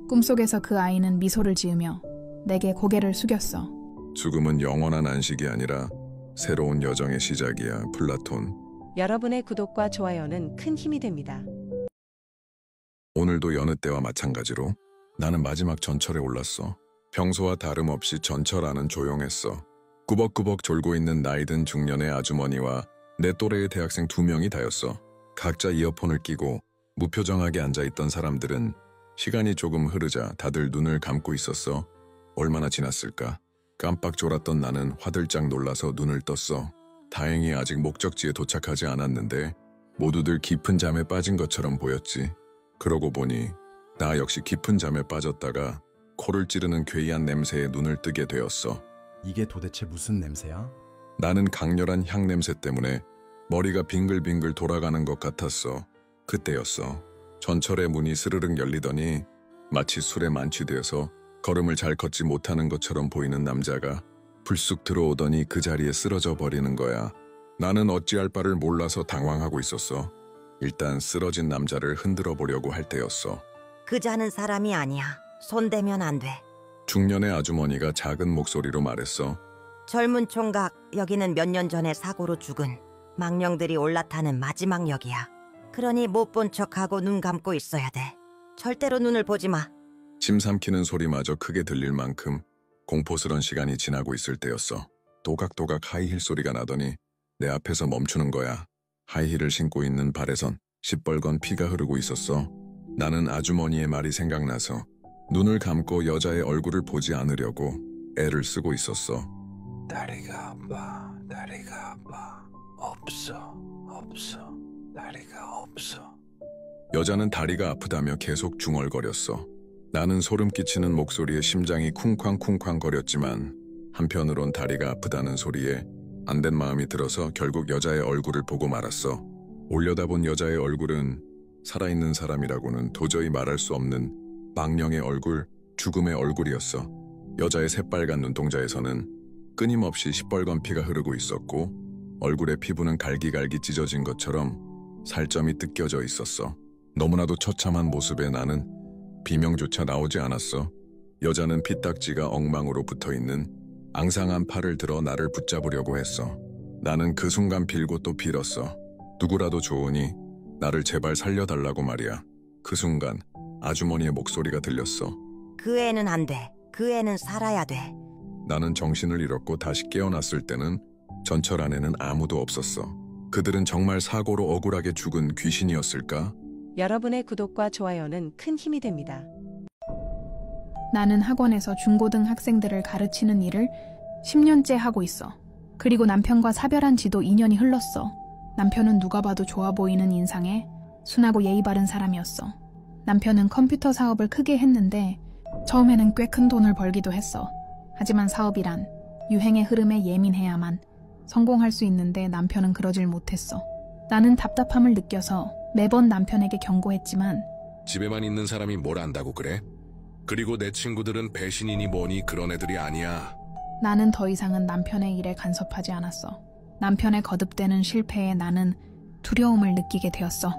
[SPEAKER 1] 꿈속에서 그 아이는 미소를 지으며 내게 고개를 숙였어.
[SPEAKER 8] 죽음은 영원한 안식이 아니라 새로운 여정의 시작이야, 플라톤.
[SPEAKER 7] 여러분의 구독과 좋아요는 큰 힘이 됩니다.
[SPEAKER 8] 오늘도 여느 때와 마찬가지로 나는 마지막 전철에 올랐어. 평소와 다름없이 전철 안은 조용했어. 꾸벅꾸벅 졸고 있는 나이든 중년의 아주머니와 내 또래의 대학생 2명이 다였어. 각자 이어폰을 끼고 무표정하게 앉아있던 사람들은 시간이 조금 흐르자 다들 눈을 감고 있었어. 얼마나 지났을까? 깜빡 졸았던 나는 화들짝 놀라서 눈을 떴어. 다행히 아직 목적지에 도착하지 않았는데 모두들 깊은 잠에 빠진 것처럼 보였지. 그러고 보니 나 역시 깊은 잠에 빠졌다가 코를 찌르는 괴이한 냄새에 눈을 뜨게 되었어.
[SPEAKER 16] 이게 도대체 무슨 냄새야?
[SPEAKER 8] 나는 강렬한 향 냄새 때문에 머리가 빙글빙글 돌아가는 것 같았어. 그때였어. 전철의 문이 스르륵 열리더니 마치 술에 만취되어서 걸음을 잘 걷지 못하는 것처럼 보이는 남자가 불쑥 들어오더니 그 자리에 쓰러져 버리는 거야. 나는 어찌할 바를 몰라서 당황하고 있었어. 일단 쓰러진 남자를 흔들어 보려고 할 때였어.
[SPEAKER 4] 그 자는 사람이 아니야. 손대면 안 돼.
[SPEAKER 8] 중년의 아주머니가 작은 목소리로 말했어.
[SPEAKER 4] 젊은 총각, 여기는 몇 년 전에 사고로 죽은 망령들이 올라타는 마지막 역이야. 그러니 못 본 척하고 눈 감고 있어야 돼. 절대로 눈을 보지 마.
[SPEAKER 8] 침 삼키는 소리마저 크게 들릴 만큼 공포스런 시간이 지나고 있을 때였어. 도각도각 하이힐 소리가 나더니 내 앞에서 멈추는 거야. 하이힐을 신고 있는 발에선 시뻘건 피가 흐르고 있었어. 나는 아주머니의 말이 생각나서 눈을 감고 여자의 얼굴을 보지 않으려고 애를 쓰고 있었어.
[SPEAKER 6] 다리가 아파, 다리가 아파. 없어, 다리가 없어.
[SPEAKER 8] 여자는 다리가 아프다며 계속 중얼거렸어. 나는 소름 끼치는 목소리에 심장이 쿵쾅쿵쾅 거렸지만 한편으론 다리가 아프다는 소리에 안 된 마음이 들어서 결국 여자의 얼굴을 보고 말았어. 올려다본 여자의 얼굴은 살아있는 사람이라고는 도저히 말할 수 없는 망령의 얼굴, 죽음의 얼굴이었어. 여자의 새빨간 눈동자에서는 끊임없이 시뻘건 피가 흐르고 있었고 얼굴의 피부는 갈기갈기 찢어진 것처럼 살점이 뜯겨져 있었어. 너무나도 처참한 모습에 나는 비명조차 나오지 않았어. 여자는 피딱지가 엉망으로 붙어있는 앙상한 팔을 들어 나를 붙잡으려고 했어. 나는 그 순간 빌고 또 빌었어. 누구라도 좋으니 나를 제발 살려달라고 말이야. 그 순간 아주머니의 목소리가 들렸어.
[SPEAKER 4] 그 애는 안 돼. 그 애는 살아야 돼.
[SPEAKER 8] 나는 정신을 잃었고 다시 깨어났을 때는 전철 안에는 아무도 없었어. 그들은 정말 사고로 억울하게 죽은 귀신이었을까?
[SPEAKER 7] 여러분의 구독과 좋아요는 큰 힘이 됩니다.
[SPEAKER 1] 나는 학원에서 중고등 학생들을 가르치는 일을 10년째 하고 있어. 그리고 남편과 사별한 지도 2년이 흘렀어. 남편은 누가 봐도 좋아 보이는 인상에 순하고 예의 바른 사람이었어. 남편은 컴퓨터 사업을 크게 했는데 처음에는 꽤 큰 돈을 벌기도 했어. 하지만 사업이란 유행의 흐름에 예민해야만 성공할 수 있는데 남편은 그러질 못했어. 나는 답답함을 느껴서 매번 남편에게 경고했지만
[SPEAKER 13] 집에만 있는 사람이 뭘 안다고 그래? 그리고 내 친구들은 배신이니 뭐니 그런 애들이 아니야.
[SPEAKER 1] 나는 더 이상은 남편의 일에 간섭하지 않았어. 남편의 거듭되는 실패에 나는 두려움을 느끼게 되었어.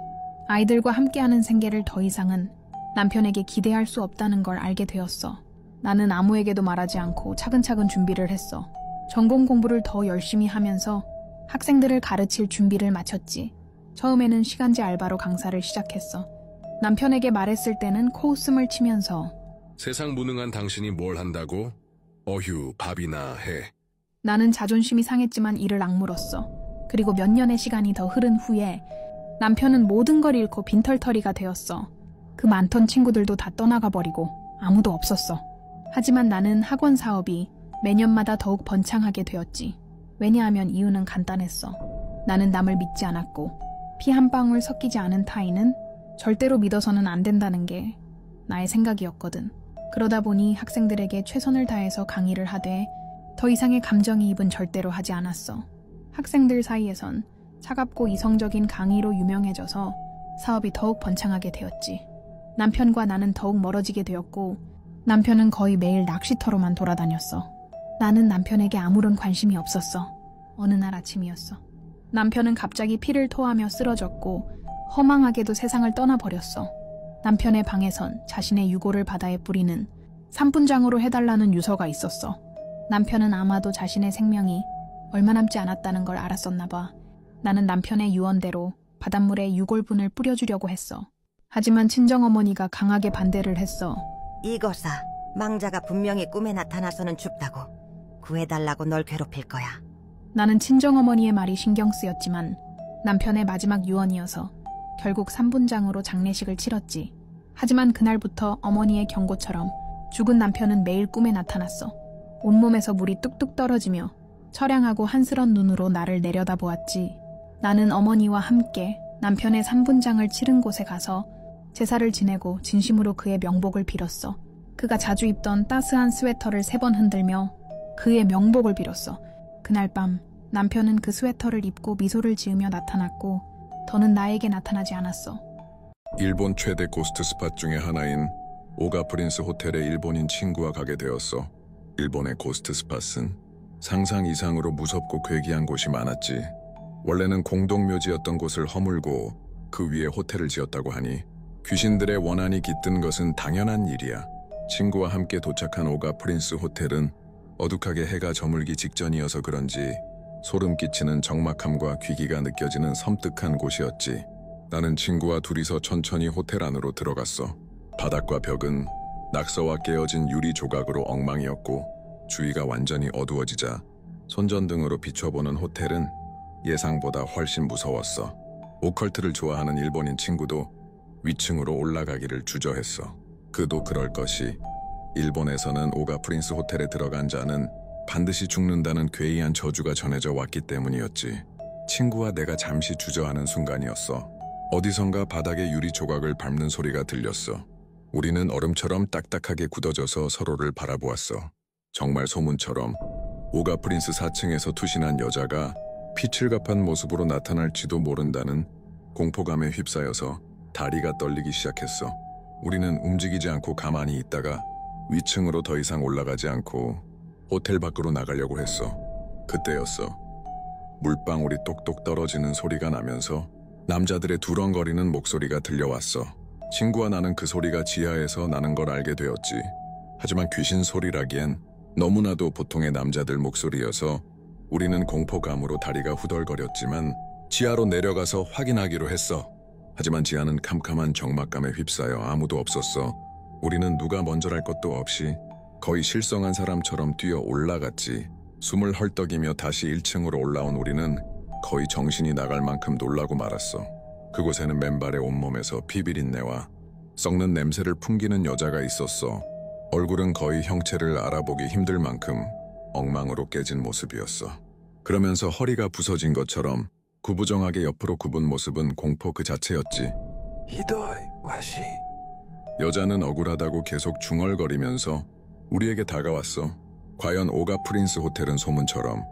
[SPEAKER 1] 아이들과 함께하는 생계를 더 이상은 남편에게 기대할 수 없다는 걸 알게 되었어. 나는 아무에게도 말하지 않고 차근차근 준비를 했어. 전공 공부를 더 열심히 하면서 학생들을 가르칠 준비를 마쳤지. 처음에는 시간제 알바로 강사를 시작했어. 남편에게 말했을 때는 코웃음을 치면서
[SPEAKER 13] 세상 무능한 당신이 뭘 한다고? 어휴, 밥이나 해.
[SPEAKER 1] 나는 자존심이 상했지만 이를 악물었어. 그리고 몇 년의 시간이 더 흐른 후에 남편은 모든 걸 잃고 빈털터리가 되었어. 그 많던 친구들도 다 떠나가 버리고 아무도 없었어. 하지만 나는 학원 사업이 매년마다 더욱 번창하게 되었지. 왜냐하면 이유는 간단했어. 나는 남을 믿지 않았고 피 한 방울 섞이지 않은 타인은 절대로 믿어서는 안 된다는 게 나의 생각이었거든. 그러다 보니 학생들에게 최선을 다해서 강의를 하되 더 이상의 감정이입은 절대로 하지 않았어. 학생들 사이에선 차갑고 이성적인 강의로 유명해져서 사업이 더욱 번창하게 되었지. 남편과 나는 더욱 멀어지게 되었고 남편은 거의 매일 낚시터로만 돌아다녔어. 나는 남편에게 아무런 관심이 없었어. 어느 날 아침이었어. 남편은 갑자기 피를 토하며 쓰러졌고 허망하게도 세상을 떠나버렸어. 남편의 방에선 자신의 유골을 바다에 뿌리는 산분장으로 해달라는 유서가 있었어. 남편은 아마도 자신의 생명이 얼마 남지 않았다는 걸 알았었나 봐. 나는 남편의 유언대로 바닷물에 유골분을 뿌려주려고 했어. 하지만 친정어머니가 강하게 반대를 했어.
[SPEAKER 4] 이거사, 망자가 분명히 꿈에 나타나서는 춥다고. 구해달라고 널 괴롭힐 거야.
[SPEAKER 1] 나는 친정어머니의 말이 신경 쓰였지만 남편의 마지막 유언이어서 결국 산분장으로 장례식을 치렀지. 하지만 그날부터 어머니의 경고처럼 죽은 남편은 매일 꿈에 나타났어. 온몸에서 물이 뚝뚝 떨어지며 처량하고 한스런 눈으로 나를 내려다보았지. 나는 어머니와 함께 남편의 산분장을 치른 곳에 가서 제사를 지내고 진심으로 그의 명복을 빌었어. 그가 자주 입던 따스한 스웨터를 3번 흔들며 그의 명복을 빌었어. 그날 밤 남편은 그 스웨터를 입고 미소를 지으며 나타났고 더는 나에게 나타나지 않았어.
[SPEAKER 8] 일본 최대 고스트 스팟 중에 하나인 오가 프린스 호텔에 일본인 친구와 가게 되었어. 일본의 고스트 스팟은 상상 이상으로 무섭고 괴기한 곳이 많았지. 원래는 공동묘지였던 곳을 허물고 그 위에 호텔을 지었다고 하니 귀신들의 원한이 깃든 것은 당연한 일이야. 친구와 함께 도착한 오가 프린스 호텔은 어둑하게 해가 저물기 직전이어서 그런지 소름 끼치는 적막함과 귀기가 느껴지는 섬뜩한 곳이었지. 나는 친구와 둘이서 천천히 호텔 안으로 들어갔어. 바닥과 벽은 낙서와 깨어진 유리 조각으로 엉망이었고 주위가 완전히 어두워지자 손전등으로 비춰보는 호텔은 예상보다 훨씬 무서웠어. 오컬트를 좋아하는 일본인 친구도 위층으로 올라가기를 주저했어. 그도 그럴 것이 일본에서는 오가 프린스 호텔에 들어간 자는 반드시 죽는다는 괴이한 저주가 전해져 왔기 때문이었지. 친구와 내가 잠시 주저하는 순간이었어. 어디선가 바닥에 유리 조각을 밟는 소리가 들렸어. 우리는 얼음처럼 딱딱하게 굳어져서 서로를 바라보았어. 정말 소문처럼 오가 프린스 4층에서 투신한 여자가 피칠갑한 모습으로 나타날지도 모른다는 공포감에 휩싸여서 다리가 떨리기 시작했어. 우리는 움직이지 않고 가만히 있다가 위층으로 더 이상 올라가지 않고 호텔 밖으로 나가려고 했어. 그때였어. 물방울이 똑똑 떨어지는 소리가 나면서 남자들의 두렁거리는 목소리가 들려왔어. 친구와 나는 그 소리가 지하에서 나는 걸 알게 되었지. 하지만 귀신 소리라기엔 너무나도 보통의 남자들 목소리여서 우리는 공포감으로 다리가 후덜거렸지만 지하로 내려가서 확인하기로 했어. 하지만 지하는 캄캄한 적막감에 휩싸여 아무도 없었어. 우리는 누가 먼저랄 것도 없이 거의 실성한 사람처럼 뛰어 올라갔지. 숨을 헐떡이며 다시 1층으로 올라온 우리는 거의 정신이 나갈 만큼 놀라고 말았어. 그곳에는 맨발의 온몸에서 피비린내와 썩는 냄새를 풍기는 여자가 있었어. 얼굴은 거의 형체를 알아보기 힘들 만큼 엉망으로 깨진 모습이었어. 그러면서 허리가 부서진 것처럼 구부정하게 옆으로 굽은 모습은 공포 그 자체였지.
[SPEAKER 6] 히도이 와시.
[SPEAKER 8] 여자는 억울하다고 계속 중얼거리면서 우리에게 다가왔어. 과연 오가 프린스 호텔은 소문처럼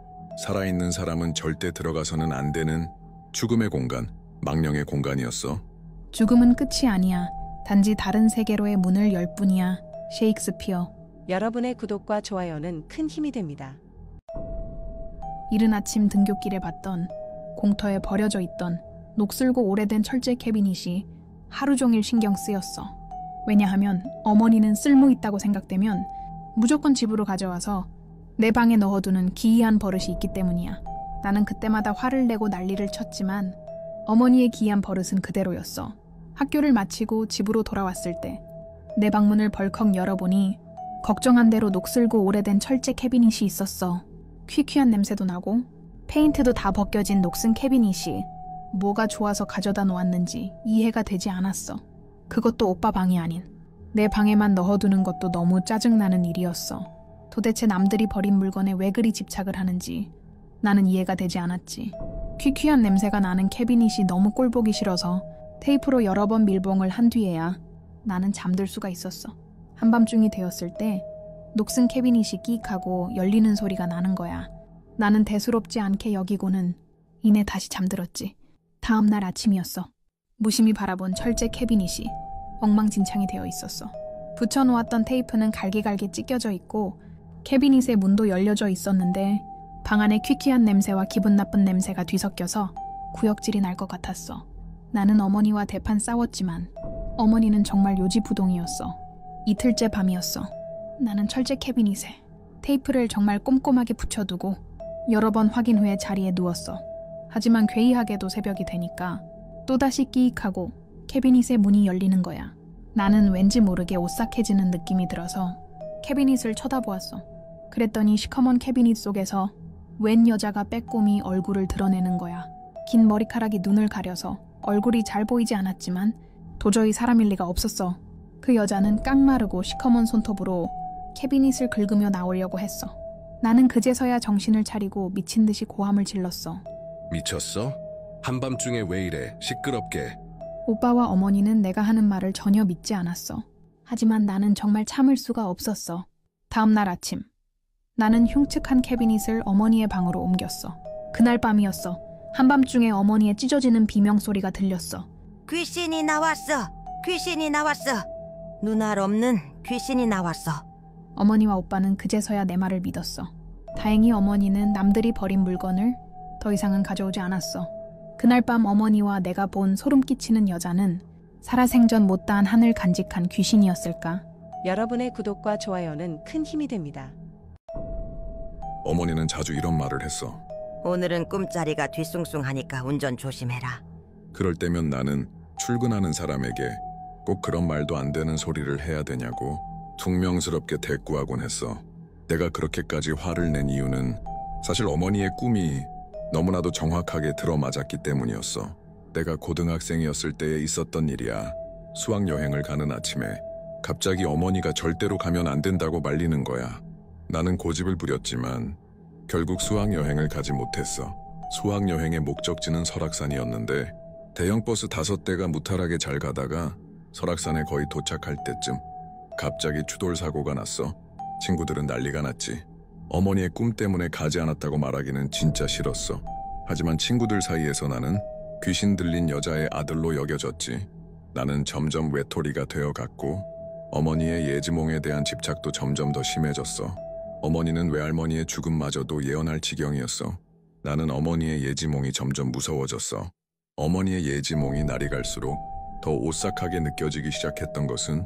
[SPEAKER 8] 살아있는 사람은 절대 들어가서는 안 되는 죽음의 공간, 망령의 공간이었어.
[SPEAKER 1] 죽음은 끝이 아니야. 단지 다른 세계로의 문을 열 뿐이야. 셰익스피어.
[SPEAKER 7] 여러분의 구독과 좋아요는 큰 힘이 됩니다.
[SPEAKER 1] 이른 아침 등굣길에 봤던 공터에 버려져 있던 녹슬고 오래된 철제 캐비닛이 하루 종일 신경 쓰였어. 왜냐하면 어머니는 쓸모있다고 생각되면 무조건 집으로 가져와서 내 방에 넣어두는 기이한 버릇이 있기 때문이야. 나는 그때마다 화를 내고 난리를 쳤지만 어머니의 기이한 버릇은 그대로였어. 학교를 마치고 집으로 돌아왔을 때 내 방문을 벌컥 열어보니 걱정한 대로 녹슬고 오래된 철제 캐비닛이 있었어. 퀴퀴한 냄새도 나고 페인트도 다 벗겨진 녹슨 캐비닛이 뭐가 좋아서 가져다 놓았는지 이해가 되지 않았어. 그것도 오빠 방이 아닌 내 방에만 넣어두는 것도 너무 짜증나는 일이었어. 도대체 남들이 버린 물건에 왜 그리 집착을 하는지 나는 이해가 되지 않았지. 퀴퀴한 냄새가 나는 캐비닛이 너무 꼴보기 싫어서 테이프로 여러 번 밀봉을 한 뒤에야 나는 잠들 수가 있었어. 한밤중이 되었을 때 녹슨 캐비닛이 끼익하고 열리는 소리가 나는 거야. 나는 대수롭지 않게 여기고는 이내 다시 잠들었지. 다음 날 아침이었어. 무심히 바라본 철제 캐비닛이 엉망진창이 되어 있었어. 붙여놓았던 테이프는 갈기갈기 찢겨져 있고 캐비닛의 문도 열려져 있었는데 방 안에 퀴퀴한 냄새와 기분 나쁜 냄새가 뒤섞여서 구역질이 날 것 같았어. 나는 어머니와 대판 싸웠지만 어머니는 정말 요지부동이었어. 이틀째 밤이었어. 나는 철제 캐비닛에 테이프를 정말 꼼꼼하게 붙여두고 여러 번 확인 후에 자리에 누웠어. 하지만 괴이하게도 새벽이 되니까 또다시 끼익하고 캐비닛의 문이 열리는 거야. 나는 왠지 모르게 오싹해지는 느낌이 들어서 캐비닛을 쳐다보았어. 그랬더니 시커먼 캐비닛 속에서 웬 여자가 빼꼼히 얼굴을 드러내는 거야. 긴 머리카락이 눈을 가려서 얼굴이 잘 보이지 않았지만 도저히 사람일 리가 없었어. 그 여자는 깡마르고 시커먼 손톱으로 캐비닛을 긁으며 나오려고 했어. 나는 그제서야 정신을 차리고 미친 듯이 고함을 질렀어.
[SPEAKER 13] 미쳤어? 한밤중에 왜 이래? 시끄럽게.
[SPEAKER 1] 오빠와 어머니는 내가 하는 말을 전혀 믿지 않았어. 하지만 나는 정말 참을 수가 없었어. 다음 날 아침, 나는 흉측한 캐비닛을 어머니의 방으로 옮겼어. 그날 밤이었어. 한밤중에 어머니의 찢어지는 비명소리가 들렸어.
[SPEAKER 4] 귀신이 나왔어. 귀신이 나왔어. 눈알 없는 귀신이 나왔어.
[SPEAKER 1] 어머니와 오빠는 그제서야 내 말을 믿었어. 다행히 어머니는 남들이 버린 물건을 더 이상은 가져오지 않았어. 그날 밤 어머니와 내가 본 소름 끼치는 여자는 살아생전 못다한 하늘 간직한 귀신이었을까?
[SPEAKER 7] 여러분의 구독과 좋아요는 큰 힘이 됩니다.
[SPEAKER 8] 어머니는 자주 이런 말을 했어.
[SPEAKER 4] 오늘은 꿈자리가 뒤숭숭하니까 운전 조심해라.
[SPEAKER 8] 그럴 때면 나는 출근하는 사람에게 꼭 그런 말도 안 되는 소리를 해야 되냐고 퉁명스럽게 대꾸하곤 했어. 내가 그렇게까지 화를 낸 이유는 사실 어머니의 꿈이 너무나도 정확하게 들어맞았기 때문이었어. 내가 고등학생이었을 때에 있었던 일이야. 수학여행을 가는 아침에 갑자기 어머니가 절대로 가면 안 된다고 말리는 거야. 나는 고집을 부렸지만 결국 수학여행을 가지 못했어. 수학여행의 목적지는 설악산이었는데 대형 버스 5대가 무탈하게 잘 가다가 설악산에 거의 도착할 때쯤 갑자기 추돌 사고가 났어. 친구들은 난리가 났지. 어머니의 꿈 때문에 가지 않았다고 말하기는 진짜 싫었어. 하지만 친구들 사이에서 나는 귀신 들린 여자의 아들로 여겨졌지. 나는 점점 외톨이가 되어갔고 어머니의 예지몽에 대한 집착도 점점 더 심해졌어. 어머니는 외할머니의 죽음마저도 예언할 지경이었어. 나는 어머니의 예지몽이 점점 무서워졌어. 어머니의 예지몽이 날이 갈수록 더 오싹하게 느껴지기 시작했던 것은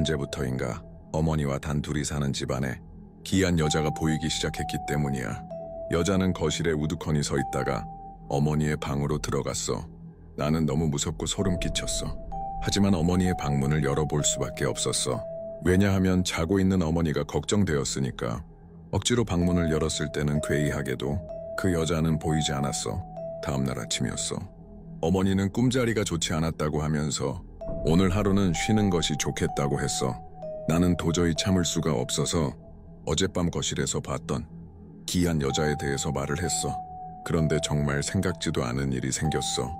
[SPEAKER 8] 언제부터인가 어머니와 단둘이 사는 집안에 기이한 여자가 보이기 시작했기 때문이야. 여자는 거실에 우두커니 서 있다가 어머니의 방으로 들어갔어. 나는 너무 무섭고 소름 끼쳤어. 하지만 어머니의 방문을 열어볼 수밖에 없었어. 왜냐하면 자고 있는 어머니가 걱정되었으니까. 억지로 방문을 열었을 때는 괴이하게도 그 여자는 보이지 않았어. 다음날 아침이었어. 어머니는 꿈자리가 좋지 않았다고 하면서 오늘 하루는 쉬는 것이 좋겠다고 했어. 나는 도저히 참을 수가 없어서 어젯밤 거실에서 봤던 기이한 여자에 대해서 말을 했어. 그런데 정말 생각지도 않은 일이 생겼어.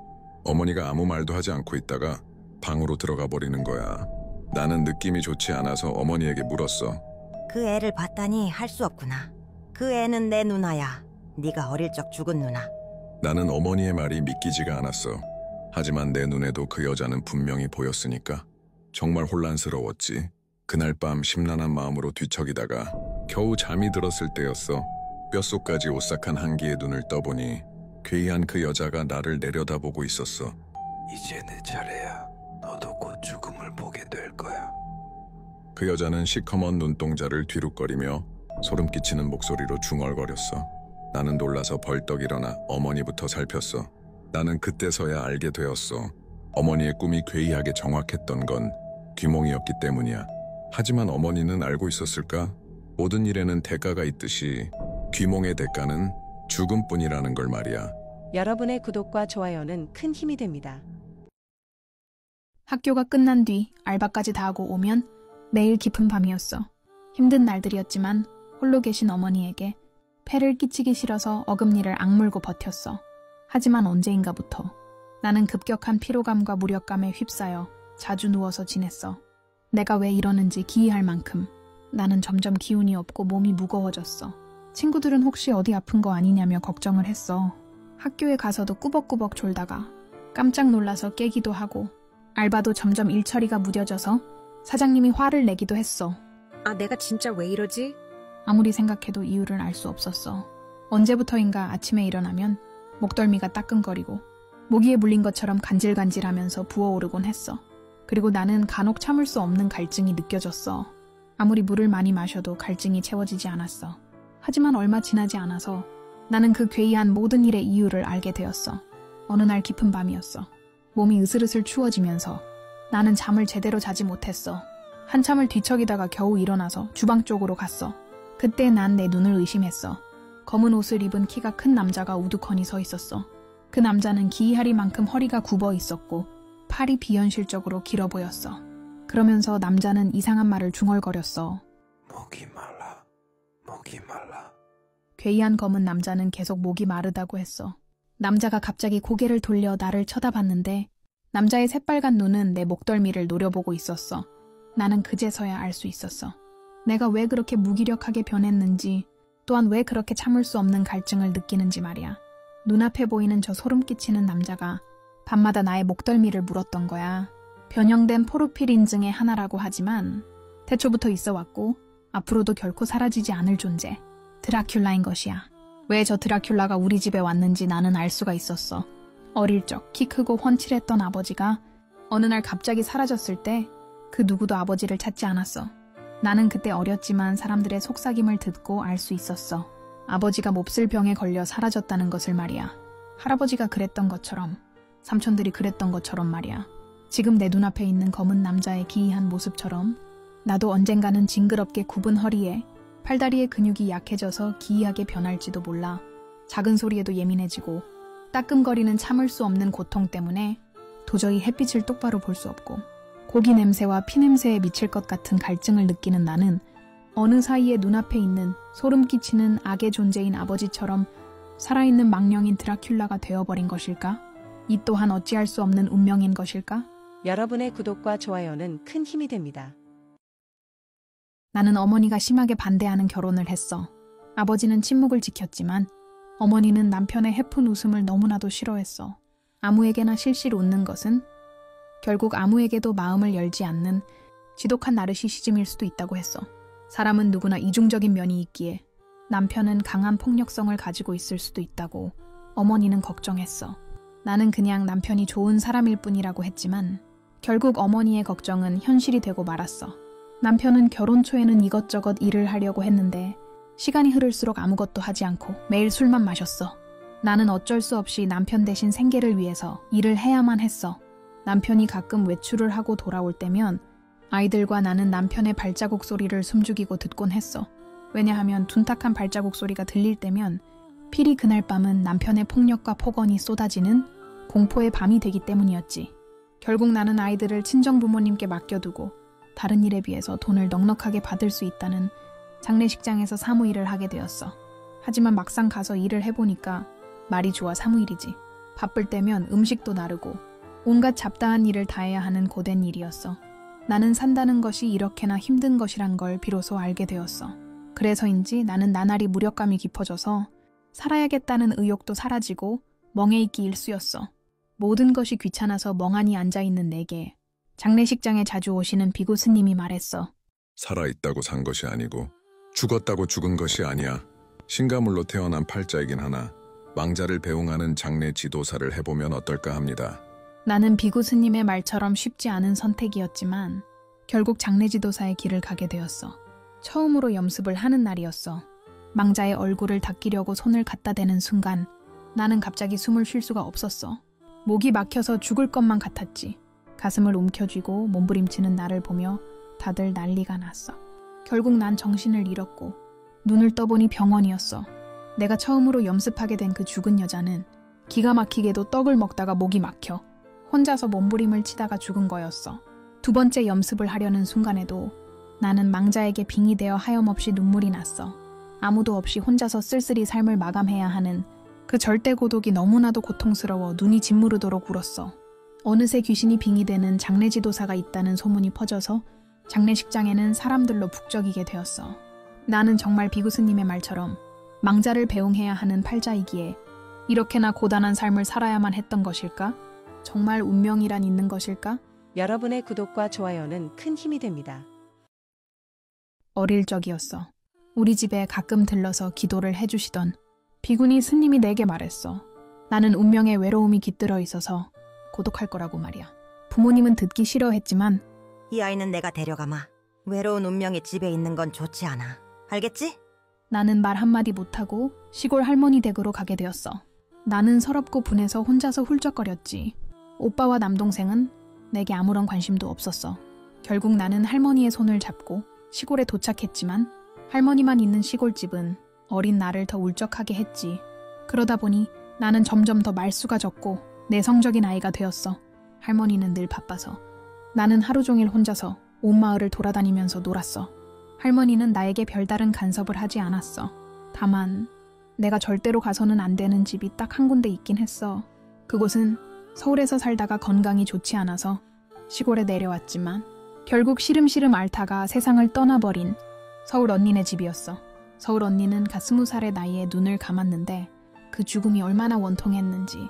[SPEAKER 8] 어머니가 아무 말도 하지 않고 있다가 방으로 들어가 버리는 거야. 나는 느낌이 좋지 않아서 어머니에게 물었어.
[SPEAKER 4] 그 애를 봤다니 할 수 없구나. 그 애는 내 누나야. 네가 어릴 적 죽은 누나.
[SPEAKER 8] 나는 어머니의 말이 믿기지가 않았어. 하지만 내 눈에도 그 여자는 분명히 보였으니까 정말 혼란스러웠지. 그날 밤 심란한 마음으로 뒤척이다가 겨우 잠이 들었을 때였어. 뼛속까지 오싹한 한기의 눈을 떠보니 괴이한 그 여자가 나를 내려다보고 있었어.
[SPEAKER 6] 이제 내 차례야. 너도 곧 죽음을 보게 될 거야.
[SPEAKER 8] 그 여자는 시커먼 눈동자를 뒤룩거리며 소름 끼치는 목소리로 중얼거렸어. 나는 놀라서 벌떡 일어나 어머니부터 살폈어. 나는 그때서야 알게 되었어. 어머니의 꿈이 괴이하게 정확했던 건 귀몽이었기 때문이야. 하지만 어머니는 알고 있었을까? 모든 일에는 대가가 있듯이 귀몽의 대가는 죽음뿐이라는 걸 말이야.
[SPEAKER 7] 여러분의 구독과 좋아요는 큰 힘이 됩니다.
[SPEAKER 1] 학교가 끝난 뒤 알바까지 다 하고 오면 내일 깊은 밤이었어. 힘든 날들이었지만 홀로 계신 어머니에게 폐를 끼치기 싫어서 어금니를 악물고 버텼어. 하지만 언제인가부터 나는 급격한 피로감과 무력감에 휩싸여 자주 누워서 지냈어. 내가 왜 이러는지 기이할 만큼 나는 점점 기운이 없고 몸이 무거워졌어. 친구들은 혹시 어디 아픈 거 아니냐며 걱정을 했어. 학교에 가서도 꾸벅꾸벅 졸다가 깜짝 놀라서 깨기도 하고 알바도 점점 일처리가 무뎌져서 사장님이 화를 내기도 했어.
[SPEAKER 17] 아, 내가 진짜 왜 이러지?
[SPEAKER 1] 아무리 생각해도 이유를 알 수 없었어. 언제부터인가 아침에 일어나면 목덜미가 따끔거리고 모기에 물린 것처럼 간질간질하면서 부어오르곤 했어. 그리고 나는 간혹 참을 수 없는 갈증이 느껴졌어. 아무리 물을 많이 마셔도 갈증이 채워지지 않았어. 하지만 얼마 지나지 않아서 나는 그 괴이한 모든 일의 이유를 알게 되었어. 어느 날 깊은 밤이었어. 몸이 으슬으슬 추워지면서 나는 잠을 제대로 자지 못했어. 한참을 뒤척이다가 겨우 일어나서 주방 쪽으로 갔어. 그때 난 내 눈을 의심했어. 검은 옷을 입은 키가 큰 남자가 우두커니 서 있었어. 그 남자는 기이하리만큼 허리가 굽어 있었고 팔이 비현실적으로 길어 보였어. 그러면서 남자는 이상한 말을 중얼거렸어.
[SPEAKER 6] 목이 말라. 목이 말라.
[SPEAKER 1] 괴이한 검은 남자는 계속 목이 마르다고 했어. 남자가 갑자기 고개를 돌려 나를 쳐다봤는데 남자의 새빨간 눈은 내 목덜미를 노려보고 있었어. 나는 그제서야 알 수 있었어. 내가 왜 그렇게 무기력하게 변했는지, 또한 왜 그렇게 참을 수 없는 갈증을 느끼는지 말이야. 눈앞에 보이는 저 소름 끼치는 남자가 밤마다 나의 목덜미를 물었던 거야. 변형된 포르필 인증의 하나라고 하지만 태초부터 있어 왔고 앞으로도 결코 사라지지 않을 존재. 드라큘라인 것이야. 왜 저 드라큘라가 우리 집에 왔는지 나는 알 수가 있었어. 어릴 적 키 크고 훤칠했던 아버지가 어느 날 갑자기 사라졌을 때 그 누구도 아버지를 찾지 않았어. 나는 그때 어렸지만 사람들의 속삭임을 듣고 알 수 있었어. 아버지가 몹쓸 병에 걸려 사라졌다는 것을 말이야. 할아버지가 그랬던 것처럼, 삼촌들이 그랬던 것처럼 말이야. 지금 내 눈앞에 있는 검은 남자의 기이한 모습처럼 나도 언젠가는 징그럽게 굽은 허리에 팔다리의 근육이 약해져서 기이하게 변할지도 몰라. 작은 소리에도 예민해지고 따끔거리는 참을 수 없는 고통 때문에 도저히 햇빛을 똑바로 볼 수 없고 고기 냄새와 피 냄새에 미칠 것 같은 갈증을 느끼는 나는 어느 사이에 눈앞에 있는 소름 끼치는 악의 존재인 아버지처럼 살아있는 망령인 드라큘라가 되어버린 것일까? 이 또한 어찌할 수 없는 운명인 것일까?
[SPEAKER 7] 여러분의 구독과 좋아요는 큰 힘이 됩니다.
[SPEAKER 1] 나는 어머니가 심하게 반대하는 결혼을 했어. 아버지는 침묵을 지켰지만 어머니는 남편의 해픈 웃음을 너무나도 싫어했어. 아무에게나 실실 웃는 것은 결국 아무에게도 마음을 열지 않는 지독한 나르시시즘일 수도 있다고 했어. 사람은 누구나 이중적인 면이 있기에 남편은 강한 폭력성을 가지고 있을 수도 있다고 어머니는 걱정했어. 나는 그냥 남편이 좋은 사람일 뿐이라고 했지만 결국 어머니의 걱정은 현실이 되고 말았어. 남편은 결혼 초에는 이것저것 일을 하려고 했는데 시간이 흐를수록 아무것도 하지 않고 매일 술만 마셨어. 나는 어쩔 수 없이 남편 대신 생계를 위해서 일을 해야만 했어. 남편이 가끔 외출을 하고 돌아올 때면 아이들과 나는 남편의 발자국 소리를 숨죽이고 듣곤 했어. 왜냐하면 둔탁한 발자국 소리가 들릴 때면 필히 그날 밤은 남편의 폭력과 폭언이 쏟아지는 공포의 밤이 되기 때문이었지. 결국 나는 아이들을 친정부모님께 맡겨두고 다른 일에 비해서 돈을 넉넉하게 받을 수 있다는 장례식장에서 사무일을 하게 되었어. 하지만 막상 가서 일을 해보니까 말이 좋아 사무일이지. 바쁠 때면 음식도 나르고 온갖 잡다한 일을 다 해야 하는 고된 일이었어. 나는 산다는 것이 이렇게나 힘든 것이란 걸 비로소 알게 되었어. 그래서인지 나는 나날이 무력감이 깊어져서 살아야겠다는 의욕도 사라지고 멍에 있기 일쑤였어. 모든 것이 귀찮아서 멍하니 앉아있는 내게 장례식장에 자주 오시는 비구 스님이 말했어.
[SPEAKER 8] 살아있다고 산 것이 아니고 죽었다고 죽은 것이 아니야. 신가물로 태어난 팔자이긴 하나 망자를 배웅하는 장례 지도사를 해보면 어떨까 합니다.
[SPEAKER 1] 나는 비구 스님의 말처럼 쉽지 않은 선택이었지만 결국 장례 지도사의 길을 가게 되었어. 처음으로 염습을 하는 날이었어. 망자의 얼굴을 닦이려고 손을 갖다 대는 순간 나는 갑자기 숨을 쉴 수가 없었어. 목이 막혀서 죽을 것만 같았지. 가슴을 움켜쥐고 몸부림치는 나를 보며 다들 난리가 났어. 결국 난 정신을 잃었고 눈을 떠보니 병원이었어. 내가 처음으로 염습하게 된 그 죽은 여자는 기가 막히게도 떡을 먹다가 목이 막혀 혼자서 몸부림을 치다가 죽은 거였어. 두 번째 염습을 하려는 순간에도 나는 망자에게 빙의되어 하염없이 눈물이 났어. 아무도 없이 혼자서 쓸쓸히 삶을 마감해야 하는 그 절대 고독이 너무나도 고통스러워 눈이 짓무르도록 울었어. 어느새 귀신이 빙의되는 장례지도사가 있다는 소문이 퍼져서 장례식장에는 사람들로 북적이게 되었어. 나는 정말 비구스님의 말처럼 망자를 배웅해야 하는 팔자이기에 이렇게나 고단한 삶을 살아야만 했던 것일까? 정말 운명이란 있는 것일까?
[SPEAKER 7] 여러분의 구독과 좋아요는 큰 힘이 됩니다.
[SPEAKER 1] 어릴 적이었어. 우리 집에 가끔 들러서 기도를 해주시던 비구니 스님이 내게 말했어. 나는 운명의 외로움이 깃들어 있어서 고독할 거라고 말이야. 부모님은 듣기 싫어했지만
[SPEAKER 4] 이 아이는 내가 데려가마. 외로운 운명이 집에 있는 건 좋지 않아. 알겠지?
[SPEAKER 1] 나는 말 한마디 못하고 시골 할머니 댁으로 가게 되었어. 나는 서럽고 분해서 혼자서 훌쩍거렸지. 오빠와 남동생은 내게 아무런 관심도 없었어. 결국 나는 할머니의 손을 잡고 시골에 도착했지만 할머니만 있는 시골집은 어린 나를 더 울적하게 했지. 그러다 보니 나는 점점 더 말수가 적고 내성적인 아이가 되었어. 할머니는 늘 바빠서. 나는 하루 종일 혼자서 온 마을을 돌아다니면서 놀았어. 할머니는 나에게 별다른 간섭을 하지 않았어. 다만 내가 절대로 가서는 안 되는 집이 딱 한 군데 있긴 했어. 그곳은 서울에서 살다가 건강이 좋지 않아서 시골에 내려왔지만 결국 시름시름 앓다가 세상을 떠나버린 서울 언니네 집이었어. 서울 언니는 갓 20살의 나이에 눈을 감았는데 그 죽음이 얼마나 원통했는지.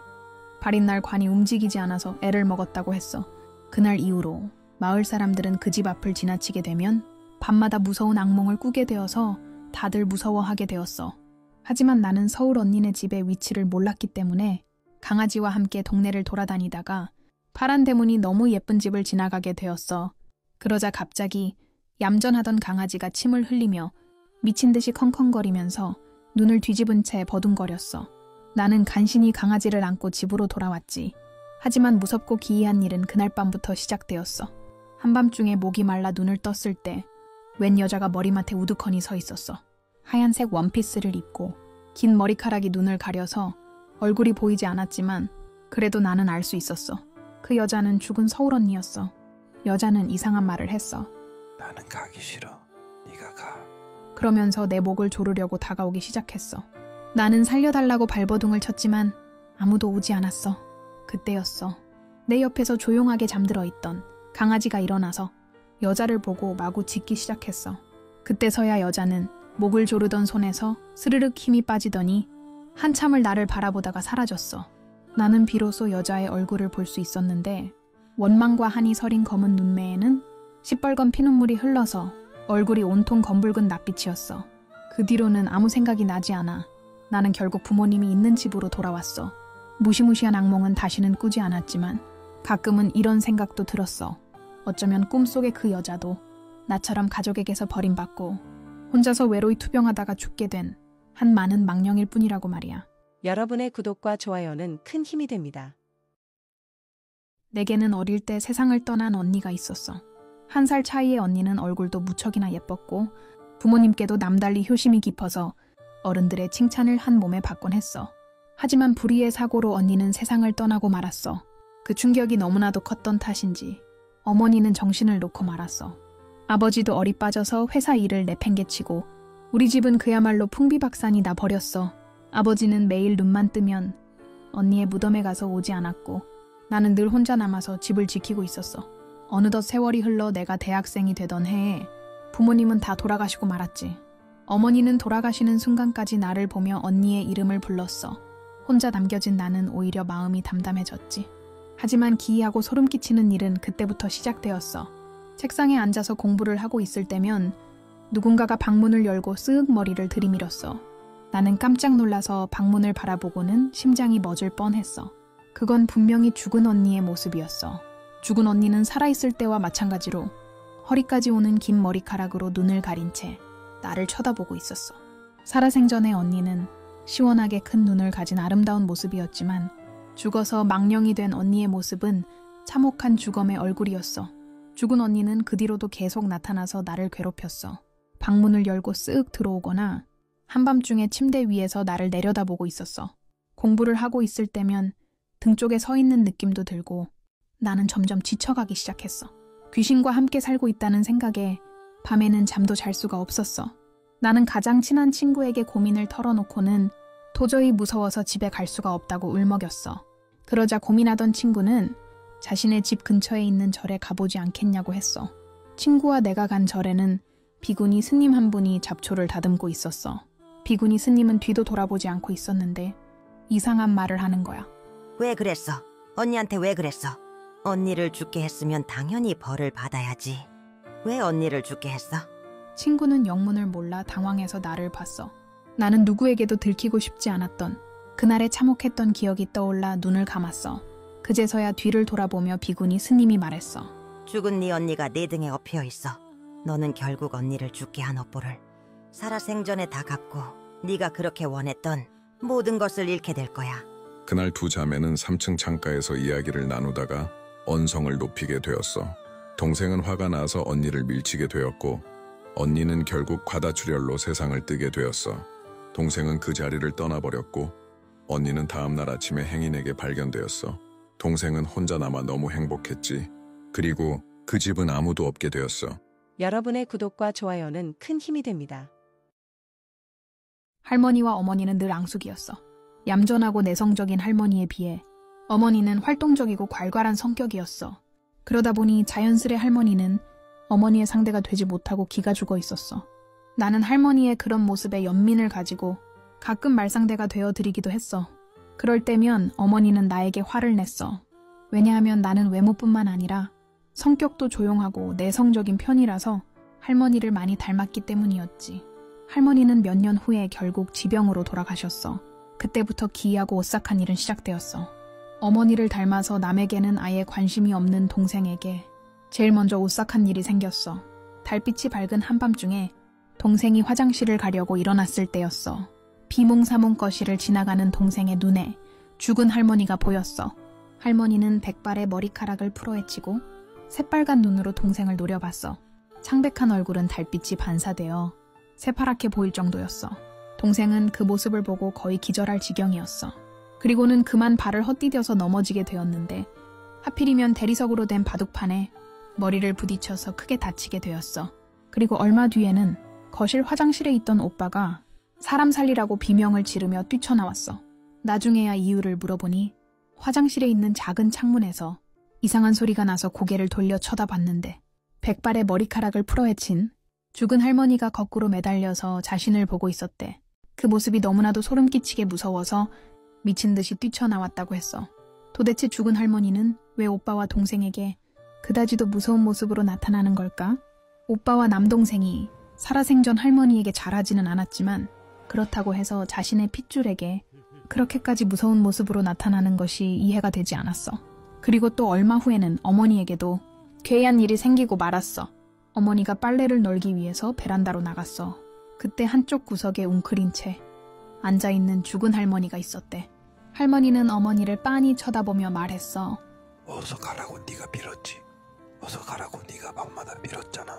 [SPEAKER 1] 발인 날 관이 움직이지 않아서 애를 먹었다고 했어. 그날 이후로 마을 사람들은 그 집 앞을 지나치게 되면 밤마다 무서운 악몽을 꾸게 되어서 다들 무서워하게 되었어. 하지만 나는 서울 언니네 집의 위치를 몰랐기 때문에 강아지와 함께 동네를 돌아다니다가 파란 대문이 너무 예쁜 집을 지나가게 되었어. 그러자 갑자기 얌전하던 강아지가 침을 흘리며 미친 듯이 컹컹거리면서 눈을 뒤집은 채 버둥거렸어. 나는 간신히 강아지를 안고 집으로 돌아왔지. 하지만 무섭고 기이한 일은 그날 밤부터 시작되었어. 한밤중에 목이 말라 눈을 떴을 때 웬 여자가 머리맡에 우두커니 서 있었어. 하얀색 원피스를 입고 긴 머리카락이 눈을 가려서 얼굴이 보이지 않았지만 그래도 나는 알 수 있었어. 그 여자는 죽은 서울 언니였어. 여자는 이상한 말을 했어.
[SPEAKER 6] 나는 가기 싫어. 네가 가.
[SPEAKER 1] 그러면서 내 목을 조르려고 다가오기 시작했어. 나는 살려달라고 발버둥을 쳤지만 아무도 오지 않았어. 그때였어. 내 옆에서 조용하게 잠들어 있던 강아지가 일어나서 여자를 보고 마구 짖기 시작했어. 그때서야 여자는 목을 조르던 손에서 스르륵 힘이 빠지더니 한참을 나를 바라보다가 사라졌어. 나는 비로소 여자의 얼굴을 볼 수 있었는데 원망과 한이 서린 검은 눈매에는 시뻘건 피눈물이 흘러서 얼굴이 온통 검붉은 낯빛이었어. 그 뒤로는 아무 생각이 나지 않아. 나는 결국 부모님이 있는 집으로 돌아왔어. 무시무시한 악몽은 다시는 꾸지 않았지만 가끔은 이런 생각도 들었어. 어쩌면 꿈속의 그 여자도 나처럼 가족에게서 버림받고 혼자서 외로이 투병하다가 죽게 된 한 많은 망령일 뿐이라고 말이야.
[SPEAKER 7] 여러분의 구독과 좋아요는 큰 힘이 됩니다.
[SPEAKER 1] 내게는 어릴 때 세상을 떠난 언니가 있었어. 1살 차이의 언니는 얼굴도 무척이나 예뻤고 부모님께도 남달리 효심이 깊어서 어른들의 칭찬을 한 몸에 받곤 했어. 하지만 불의의 사고로 언니는 세상을 떠나고 말았어. 그 충격이 너무나도 컸던 탓인지 어머니는 정신을 놓고 말았어. 아버지도 어리 빠져서 회사 일을 내팽개치고 우리 집은 그야말로 풍비박산이 나 버렸어. 아버지는 매일 눈만 뜨면 언니의 무덤에 가서 오지 않았고 나는 늘 혼자 남아서 집을 지키고 있었어. 어느덧 세월이 흘러 내가 대학생이 되던 해에 부모님은 다 돌아가시고 말았지. 어머니는 돌아가시는 순간까지 나를 보며 언니의 이름을 불렀어. 혼자 남겨진 나는 오히려 마음이 담담해졌지. 하지만 기이하고 소름 끼치는 일은 그때부터 시작되었어. 책상에 앉아서 공부를 하고 있을 때면 누군가가 방문을 열고 쓱 머리를 들이밀었어. 나는 깜짝 놀라서 방문을 바라보고는 심장이 멎을 뻔했어. 그건 분명히 죽은 언니의 모습이었어. 죽은 언니는 살아있을 때와 마찬가지로 허리까지 오는 긴 머리카락으로 눈을 가린 채 나를 쳐다보고 있었어. 살아생전의 언니는 시원하게 큰 눈을 가진 아름다운 모습이었지만 죽어서 망령이 된 언니의 모습은 참혹한 죽음의 얼굴이었어. 죽은 언니는 그 뒤로도 계속 나타나서 나를 괴롭혔어. 방문을 열고 쓱 들어오거나 한밤중에 침대 위에서 나를 내려다보고 있었어. 공부를 하고 있을 때면 등 쪽에 서 있는 느낌도 들고 나는 점점 지쳐가기 시작했어. 귀신과 함께 살고 있다는 생각에 밤에는 잠도 잘 수가 없었어. 나는 가장 친한 친구에게 고민을 털어놓고는 도저히 무서워서 집에 갈 수가 없다고 울먹였어. 그러자 고민하던 친구는 자신의 집 근처에 있는 절에 가보지 않겠냐고 했어. 친구와 내가 간 절에는 비구니 스님 한 분이 잡초를 다듬고 있었어. 비구니 스님은 뒤도 돌아보지 않고 있었는데 이상한 말을 하는 거야.
[SPEAKER 4] 왜 그랬어? 언니한테 왜 그랬어? 언니를 죽게 했으면 당연히 벌을 받아야지. 왜 언니를 죽게 했어?
[SPEAKER 1] 친구는 영문을 몰라 당황해서 나를 봤어. 나는 누구에게도 들키고 싶지 않았던 그날의 참혹했던 기억이 떠올라 눈을 감았어. 그제서야 뒤를 돌아보며 비구니 스님이 말했어.
[SPEAKER 4] 죽은 네 언니가 내 등에 엎여 있어. 너는 결국 언니를 죽게 한 업보를 살아생전에 다 갚고 네가 그렇게 원했던 모든 것을 잃게 될 거야.
[SPEAKER 8] 그날 두 자매는 3층 창가에서 이야기를 나누다가 언성을 높이게 되었어. 동생은 화가 나서 언니를 밀치게 되었고 언니는 결국 과다출혈로 세상을 뜨게 되었어. 동생은 그 자리를 떠나버렸고 언니는 다음날 아침에 행인에게 발견되었어. 동생은 혼자 남아 너무 행복했지. 그리고 그 집은 아무도 없게 되었어.
[SPEAKER 7] 여러분의 구독과 좋아요는 큰 힘이 됩니다.
[SPEAKER 1] 할머니와 어머니는 늘 앙숙이었어. 얌전하고 내성적인 할머니에 비해 어머니는 활동적이고 괄괄한 성격이었어. 그러다 보니 자연스레 할머니는 어머니의 상대가 되지 못하고 기가 죽어 있었어. 나는 할머니의 그런 모습에 연민을 가지고 가끔 말상대가 되어드리기도 했어. 그럴 때면 어머니는 나에게 화를 냈어. 왜냐하면 나는 외모뿐만 아니라 성격도 조용하고 내성적인 편이라서 할머니를 많이 닮았기 때문이었지. 할머니는 몇 년 후에 결국 지병으로 돌아가셨어. 그때부터 기이하고 오싹한 일은 시작되었어. 어머니를 닮아서 남에게는 아예 관심이 없는 동생에게 제일 먼저 오싹한 일이 생겼어. 달빛이 밝은 한밤중에 동생이 화장실을 가려고 일어났을 때였어. 비몽사몽 거실을 지나가는 동생의 눈에 죽은 할머니가 보였어. 할머니는 백발의 머리카락을 풀어헤치고 새빨간 눈으로 동생을 노려봤어. 창백한 얼굴은 달빛이 반사되어 새파랗게 보일 정도였어. 동생은 그 모습을 보고 거의 기절할 지경이었어. 그리고는 그만 발을 헛디뎌서 넘어지게 되었는데 하필이면 대리석으로 된 바둑판에 머리를 부딪혀서 크게 다치게 되었어. 그리고 얼마 뒤에는 거실 화장실에 있던 오빠가 사람 살리라고 비명을 지르며 뛰쳐나왔어. 나중에야 이유를 물어보니 화장실에 있는 작은 창문에서 이상한 소리가 나서 고개를 돌려 쳐다봤는데 백발의 머리카락을 풀어헤친 죽은 할머니가 거꾸로 매달려서 자신을 보고 있었대. 그 모습이 너무나도 소름 끼치게 무서워서 미친 듯이 뛰쳐나왔다고 했어. 도대체 죽은 할머니는 왜 오빠와 동생에게 그다지도 무서운 모습으로 나타나는 걸까? 오빠와 남동생이 살아생전 할머니에게 잘하지는 않았지만 그렇다고 해서 자신의 핏줄에게 그렇게까지 무서운 모습으로 나타나는 것이 이해가 되지 않았어. 그리고 또 얼마 후에는 어머니에게도 괴이한 일이 생기고 말았어. 어머니가 빨래를 널기 위해서 베란다로 나갔어. 그때 한쪽 구석에 웅크린 채 앉아있는 죽은 할머니가 있었대. 할머니는 어머니를 빤히 쳐다보며 말했어.
[SPEAKER 6] 어서 가라고 네가 밀었지. 어서 가라고 네가 밤마다 밀었잖아.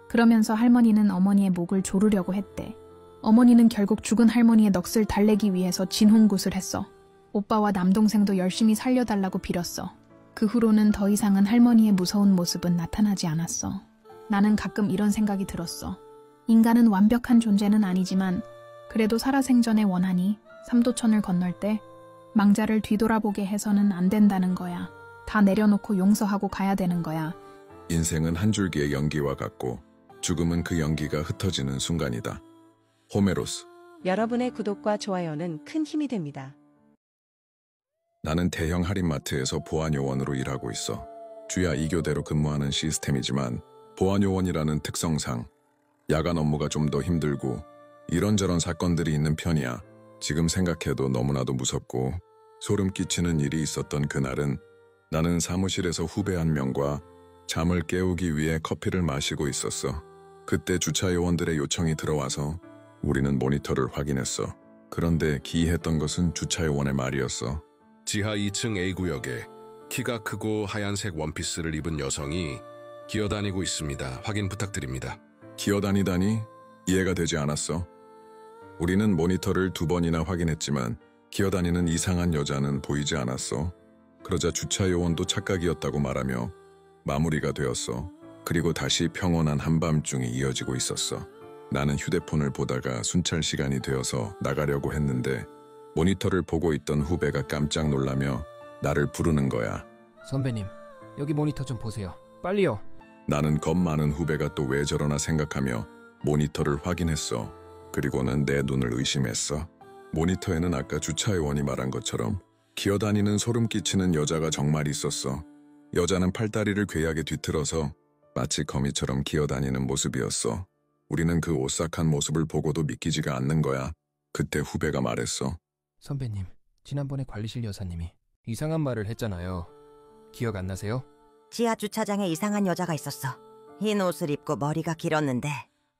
[SPEAKER 1] 그러면서 할머니는 어머니의 목을 조르려고 했대. 어머니는 결국 죽은 할머니의 넋을 달래기 위해서 진홍굿을 했어. 오빠와 남동생도 열심히 살려달라고 빌었어. 그 후로는 더 이상은 할머니의 무서운 모습은 나타나지 않았어. 나는 가끔 이런 생각이 들었어. 인간은 완벽한 존재는 아니지만 그래도 살아생전에 원하니 삼도천을 건널 때 망자를 뒤돌아보게 해서는 안 된다는 거야. 다 내려놓고 용서하고 가야 되는 거야.
[SPEAKER 8] 인생은 한 줄기의 연기와 같고 죽음은 그 연기가 흩어지는 순간이다. 호메로스.
[SPEAKER 7] 여러분의 구독과 좋아요는 큰 힘이 됩니다.
[SPEAKER 8] 나는 대형 할인마트에서 보안요원으로 일하고 있어. 주야 2교대로 근무하는 시스템이지만 보안요원이라는 특성상 야간 업무가 좀 더 힘들고 이런저런 사건들이 있는 편이야. 지금 생각해도 너무나도 무섭고 소름 끼치는 일이 있었던 그날은 나는 사무실에서 후배 한 명과 잠을 깨우기 위해 커피를 마시고 있었어. 그때 주차 요원들의 요청이 들어와서 우리는 모니터를 확인했어. 그런데 기이했던 것은 주차 요원의 말이었어.
[SPEAKER 13] 지하 2층 A구역에 키가 크고 하얀색 원피스를 입은 여성이 기어다니고 있습니다. 확인 부탁드립니다.
[SPEAKER 8] 기어다니다니? 이해가 되지 않았어. 우리는 모니터를 2번이나 확인했지만 기어다니는 이상한 여자는 보이지 않았어. 그러자 주차 요원도 착각이었다고 말하며 마무리가 되었어. 그리고 다시 평온한 한밤중이 이어지고 있었어. 나는 휴대폰을 보다가 순찰 시간이 되어서 나가려고 했는데 모니터를 보고 있던 후배가 깜짝 놀라며 나를 부르는 거야.
[SPEAKER 12] 선배님, 여기 모니터 좀 보세요. 빨리요.
[SPEAKER 8] 나는 겁 많은 후배가 또 왜 저러나 생각하며 모니터를 확인했어. 그리고는 내 눈을 의심했어. 모니터에는 아까 주차요원이 말한 것처럼 기어다니는 소름 끼치는 여자가 정말 있었어. 여자는 팔다리를 괴하게 뒤틀어서 마치 거미처럼 기어다니는 모습이었어. 우리는 그 오싹한 모습을 보고도 믿기지가 않는 거야. 그때 후배가 말했어.
[SPEAKER 12] 선배님, 지난번에 관리실 여사님이 이상한 말을 했잖아요. 기억 안 나세요?
[SPEAKER 4] 지하 주차장에 이상한 여자가 있었어. 흰 옷을 입고 머리가 길었는데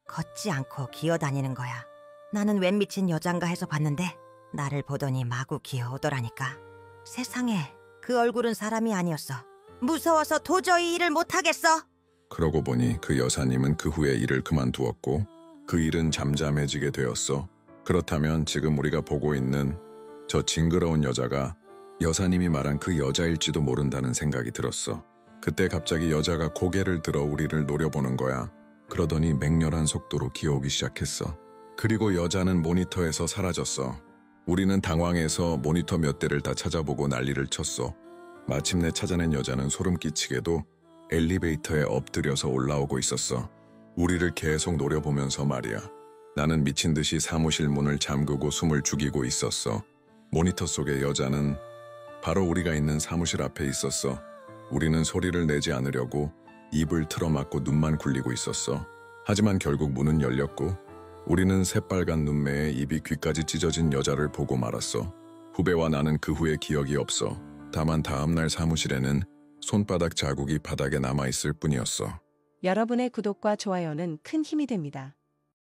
[SPEAKER 4] 걷지 않고 기어다니는 거야. 나는 웬 미친 여잔가 해서 봤는데 나를 보더니 마구 기어오더라니까. 세상에, 그 얼굴은 사람이 아니었어. 무서워서 도저히 일을 못하겠어.
[SPEAKER 8] 그러고 보니 그 여사님은 그 후에 일을 그만두었고 그 일은 잠잠해지게 되었어. 그렇다면 지금 우리가 보고 있는 저 징그러운 여자가 여사님이 말한 그 여자일지도 모른다는 생각이 들었어. 그때 갑자기 여자가 고개를 들어 우리를 노려보는 거야. 그러더니 맹렬한 속도로 기어오기 시작했어. 그리고 여자는 모니터에서 사라졌어. 우리는 당황해서 모니터 몇 대를 다 찾아보고 난리를 쳤어. 마침내 찾아낸 여자는 소름 끼치게도 엘리베이터에 엎드려서 올라오고 있었어. 우리를 계속 노려보면서 말이야. 나는 미친 듯이 사무실 문을 잠그고 숨을 죽이고 있었어. 모니터 속의 여자는 바로 우리가 있는 사무실 앞에 있었어. 우리는 소리를 내지 않으려고 입을 틀어막고 눈만 굴리고 있었어. 하지만 결국 문은 열렸고 우리는 새빨간 눈매에 입이 귀까지 찢어진 여자를 보고 말았어. 후배와 나는 그 후에 기억이 없어. 다만 다음날 사무실에는 손바닥 자국이 바닥에 남아있을 뿐이었어.
[SPEAKER 7] 여러분의 구독과 좋아요는 큰 힘이 됩니다.